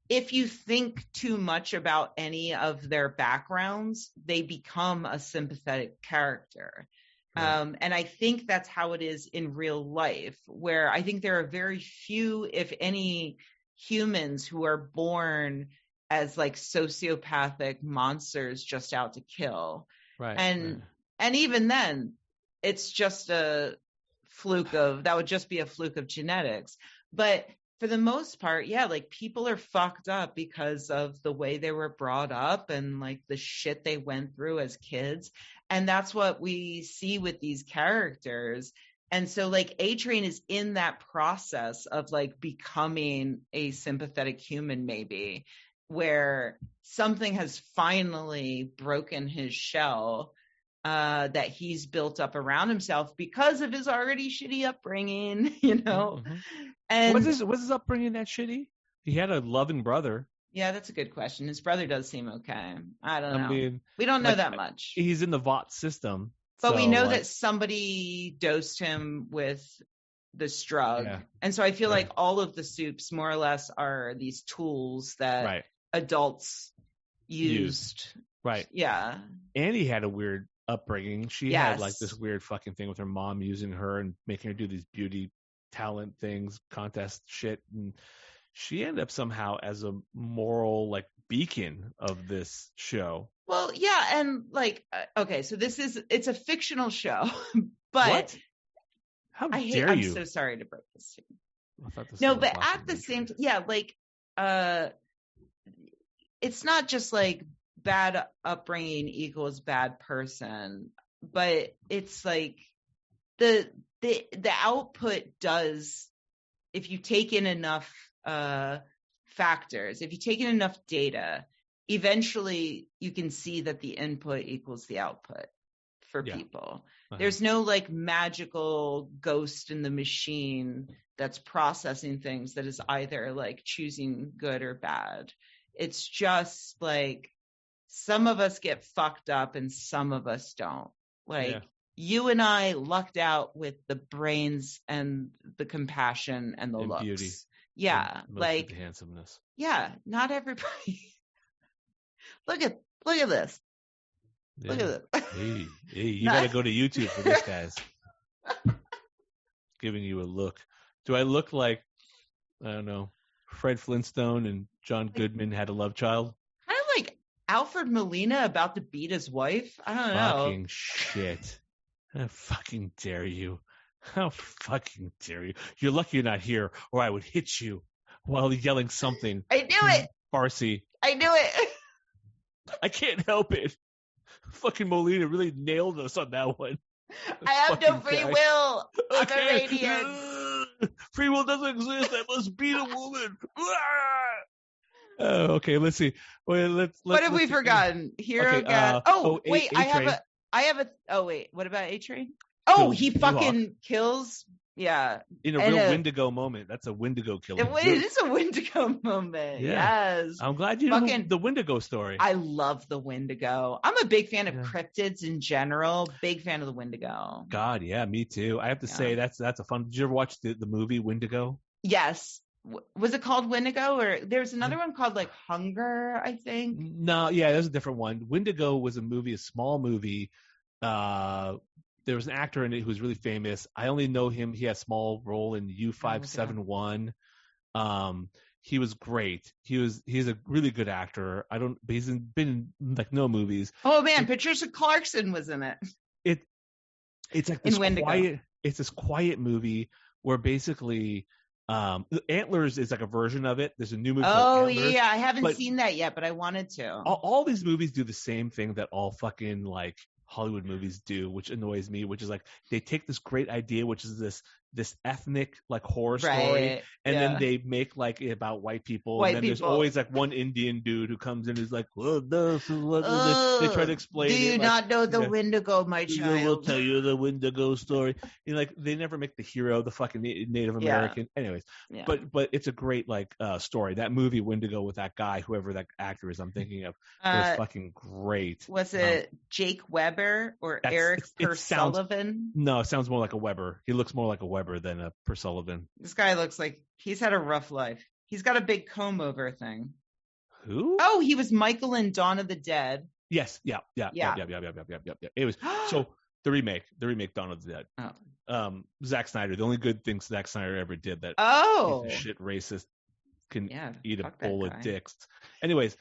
If you think too much about any of their backgrounds, they become a sympathetic character. Right. And I think that's how it is in real life, where I think there are very few, if any, humans who are born as like sociopathic monsters just out to kill. Right. And even then, it's just that would just be a fluke of genetics. But for the most part, yeah, like people are fucked up because of the way they were brought up and like the shit they went through as kids. And that's what we see with these characters. And so like A-Train is in that process of like becoming a sympathetic human, maybe, where something has finally broken his shell that he's built up around himself because of his already shitty upbringing, you know. Mm-hmm. And was his upbringing that shitty? He had a loving brother. Yeah, that's a good question. His brother does seem okay. I don't know. Mean, we don't know that much. He's in the VOT system. But we know that somebody dosed him with this drug. Yeah. And so I feel like all of the soups more or less are these tools that adults used. Right. Yeah. Annie had a weird upbringing. She had like this weird fucking thing with her mom using her and making her do these beauty talent things, contest shit, and she ended up somehow as a moral like beacon of this show. Well, yeah, and like okay, so it's a fictional show, but what? How dare you? I'm so sorry to break this to you. I thought this no, but at the same time, yeah, like it's not just like bad upbringing equals bad person, but it's like the output does, if you take in enough factors, if you take in enough data, eventually you can see that the input equals the output for people. Uh-huh. There's no like magical ghost in the machine that's processing things that is either like choosing good or bad. It's just like some of us get fucked up and some of us don't. Like you and I lucked out with the brains and the compassion and the looks. Beauty. Yeah. And like the handsomeness. Yeah. Not everybody. Look at this. Yeah. Look at this. Hey, you got to go to YouTube for this, guys. Giving you a look. Do I look like, I don't know, Fred Flintstone and John Goodman had a love child. Kind of like Alfred Molina about to beat his wife. I don't know. Fucking shit. How fucking dare you? How fucking dare you? You're lucky you're not here, or I would hit you while yelling something. I knew it. Farsi. I knew it. I can't help it. Fucking Molina really nailed us on that one. I have no free will. I'm a radiant. Free will doesn't exist. I must beat a woman. Okay, let's see. Wait, what have we forgotten? Herogasm. Wait, I have a. Oh wait, what about A-Train? Oh, he fucking kills. Yeah. In a real Wendigo moment. That's a Wendigo killer. It is a Wendigo moment. Yeah. Yes. I'm glad you know the Wendigo story. I love the Wendigo. I'm a big fan of cryptids in general. Big fan of the Wendigo. God, yeah, me too. I have to say that's a fun. Did you ever watch the movie Wendigo? Yes. Was it called Wendigo, or there's another one called like Hunger, I think? No, yeah, there's a different one. Wendigo was a small movie. There was an actor in it who was really famous. I only know him. He had a small role in U-571. He was great. He's a really good actor. But he's been in like no movies. Oh man, Patricia Clarkson was in it. It's like this quiet. It's this quiet movie where basically Antlers is like a version of it. There's a new movie called Antlers. Yeah, I haven't seen that yet, but I wanted to. All these movies do the same thing that all fucking like Hollywood movies do, which annoys me, which is like they take this great idea, which is this ethnic like horror story, and then they make like about white people, and then there's always like one Indian dude who comes in who's like, well, this is what they try to explain. Do you not know the Wendigo, my child? We'll tell you the Wendigo story. And like they never make the hero the fucking Native American. Anyways, but it's a great like story. That movie Wendigo with that guy, whoever that actor is, I'm thinking of, was fucking great. Was it Jake Weber or Eric Sullivan? No, it sounds more like a Weber. He looks more like a Weber than a Sullivan. This guy looks like he's had a rough life. He's got a big comb over thing. Who? Oh, he was Michael in Dawn of the Dead. Yes. Yeah. It was so the remake Dawn of the Dead. Oh. Zack Snyder. The only good thing Zack Snyder ever did that. Oh. Shit, racist can eat a bowl of dicks. Anyways.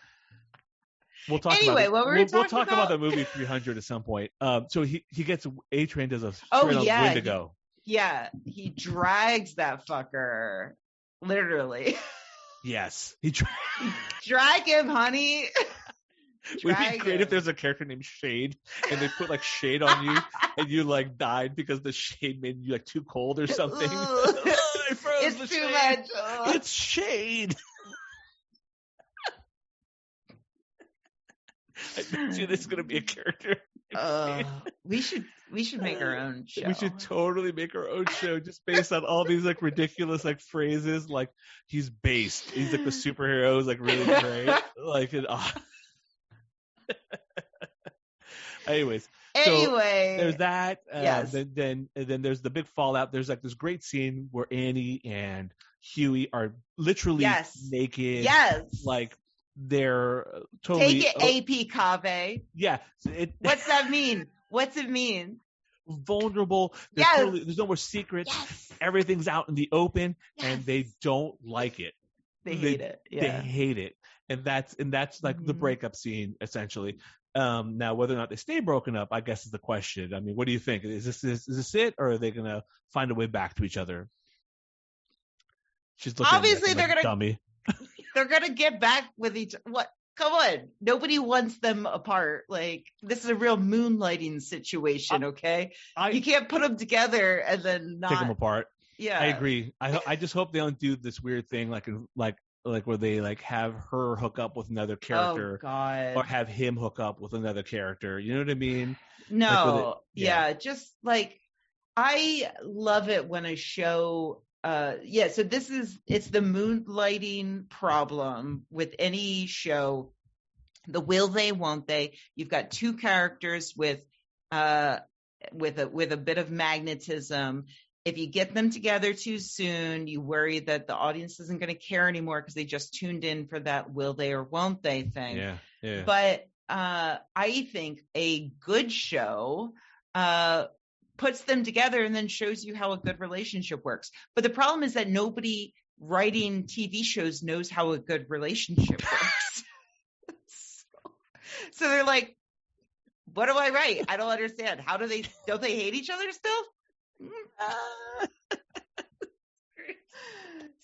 We'll talk about the movie 300 at some point. So he gets A-Train does a Wendigo. He drags that fucker, literally. Yes, drag him, honey. Would it be great if there's a character named Shade and they put like shade on you and you like died because the shade made you like too cold or something? It's too much. It's shade. I bet you there's gonna be a character. We should make our own show. We should totally make our own show just based on all these like ridiculous like phrases. Like he's based. He's like the superhero is like really great. Like Anyways, so there's that. Yes. Then there's the big fallout. There's like this great scene where Annie and Huey are literally naked. Yes. Like they're totally take it, AP Kaveh. Yeah. What's that mean? What's it mean? Vulnerable. There's no more secrets. Yes. Everything's out in the open, and they don't like it. They hate it. Yeah. They hate it, and that's like the breakup scene essentially. Now, whether or not they stay broken up, I guess is the question. I mean, what do you think? Is this it, or are they gonna find a way back to each other? She's looking obviously they're gonna dummy. They're gonna get back with each. What? Come on, nobody wants them apart. Like this is a real moonlighting situation. Okay, you can't put them together and then not take them apart. Yeah, I agree. I just hope they don't do this weird thing like where they like have her hook up with another character, or have him hook up with another character. You know what I mean? No, just like I love it when a show. So it's the moonlighting problem with any show. The will they, won't they? You've got two characters with a bit of magnetism. If you get them together too soon, you worry that the audience isn't going to care anymore because they just tuned in for that will they or won't they thing. Yeah. But I think a good show puts them together and then shows you how a good relationship works. But the problem is that nobody writing TV shows knows how a good relationship works. So they're like, what do I write? I don't understand. Don't they hate each other still?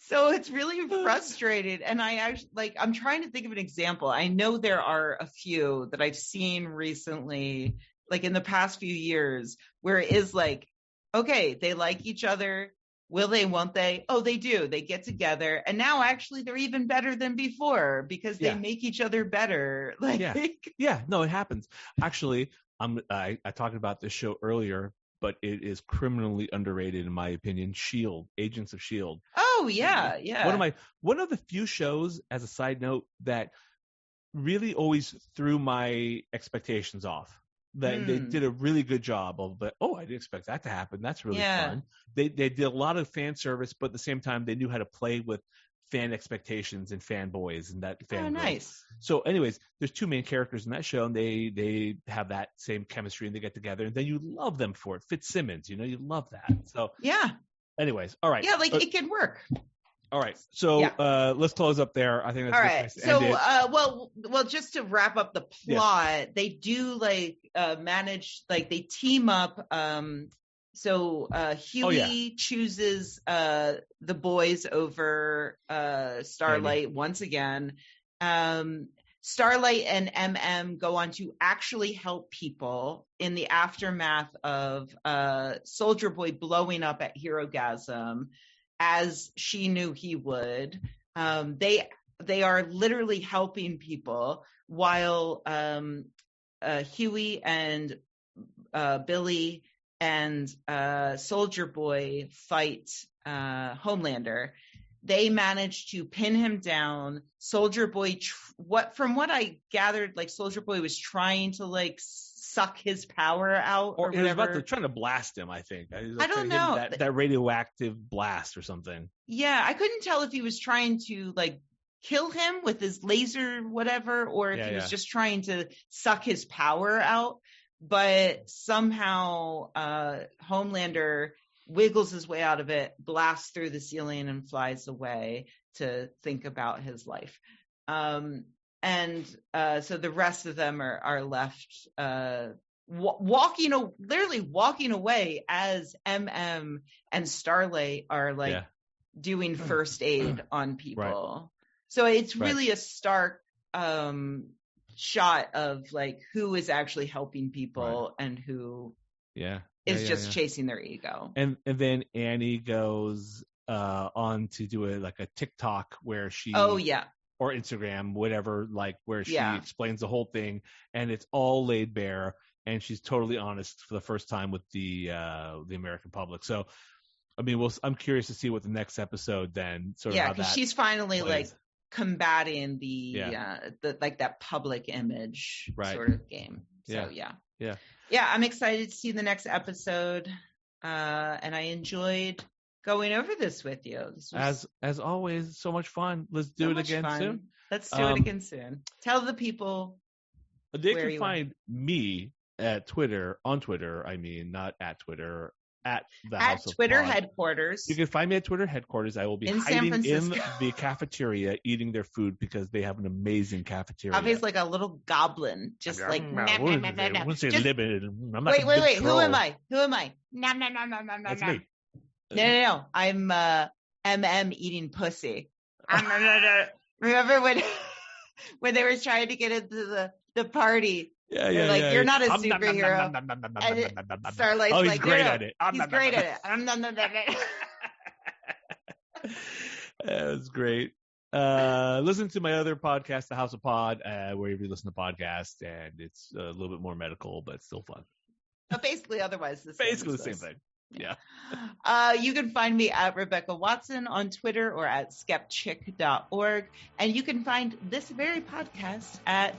So it's really frustrating. And I'm trying to think of an example. I know there are a few that I've seen recently, like in the past few years, where it is like, okay, they like each other. Will they, won't they? Oh, they do. They get together. And now actually they're even better than before because they make each other better. No, it happens. Actually, I talked about this show earlier, but it is criminally underrated in my opinion. S.H.I.E.L.D., Agents of S.H.I.E.L.D. Oh, yeah, yeah. One of the few shows, as a side note, that really always threw my expectations off. They did a really good job of, I didn't expect that to happen. That's really fun. They did a lot of fan service, but at the same time, they knew how to play with fan expectations and fanboys and that fan. Oh, nice. So anyways, there's two main characters in that show, and they have that same chemistry, and they get together, and then you love them for it. Fitzsimmons, you love that. So yeah. Anyways, all right. Yeah, it can work. All right. So let's close up there. I think that's all right. So well, just to wrap up the plot, they do manage, they team up. So Huey chooses the boys over Starlight once again. Starlight and MM go on to actually help people in the aftermath of Soldier Boy blowing up at Herogasm, as she knew he would. They are literally helping people while Huey and Billy and Soldier Boy fight Homelander. They managed to pin him down. Soldier Boy, from what I gathered, Soldier Boy was trying to suck his power out, or he was trying to blast him. I think I don't know that radioactive blast or something. Yeah, I couldn't tell if he was trying to kill him with his laser, whatever, or if he was just trying to suck his power out. But somehow Homelander wiggles his way out of it, blasts through the ceiling, and flies away to think about his life. So the rest of them are left literally walking away as MM and Starlight are doing first aid on people. Right. So it's really a stark shot of who is actually helping people and who is just chasing their ego. And then Annie goes on to do a TikTok where she or Instagram, whatever, where she explains the whole thing, and it's all laid bare, and she's totally honest for the first time with the American public. So I mean, I'm curious to see what the next episode then because she's finally plays. Combating the that public image sort of game. So I'm excited to see the next episode, and I enjoyed going over this with you. This was, as always, so much fun. Let's do it again soon. Let's do it again soon. Tell the people they can find me at Twitter, on Twitter. I mean, not at Twitter. At Twitter headquarters. You can find me at Twitter headquarters. I will be hiding in the cafeteria eating their food because they have an amazing cafeteria. Kaveh's like a little goblin, just wait. Who am I? That's me. No. I'm MM eating pussy. Remember when they were trying to get into the party? You're not a superhero. Starlight's he's great at it. He's great at it. That was great. Listen to my other podcast, The House of Pod, wherever you listen to podcasts, and it's a little bit more medical, but still fun. But basically, otherwise, the same thing. Yeah. You can find me at Rebecca Watson on Twitter or at skepchick.org. And you can find this very podcast at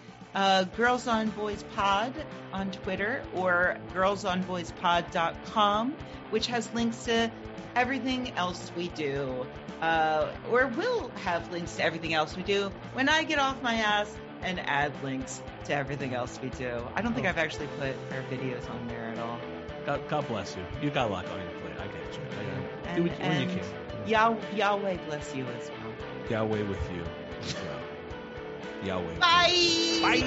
Girls on Boys Pod on Twitter or girlsonboyspod.com, which has links to everything else we do, or will have links to everything else we do when I get off my ass and add links to everything else we do. I don't think I've actually put our videos on there at all. God bless you. You got a lot on your plate. I get you. Do what you can. Yahweh bless you as well. Yahweh with you as well. Yahweh. Bye. Bye.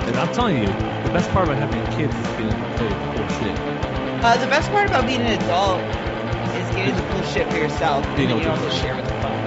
And I'm telling you, the best part about having kids is being able to play with cool shit. The best part about being an adult is getting the cool shit for yourself and you don't have to share with the phone.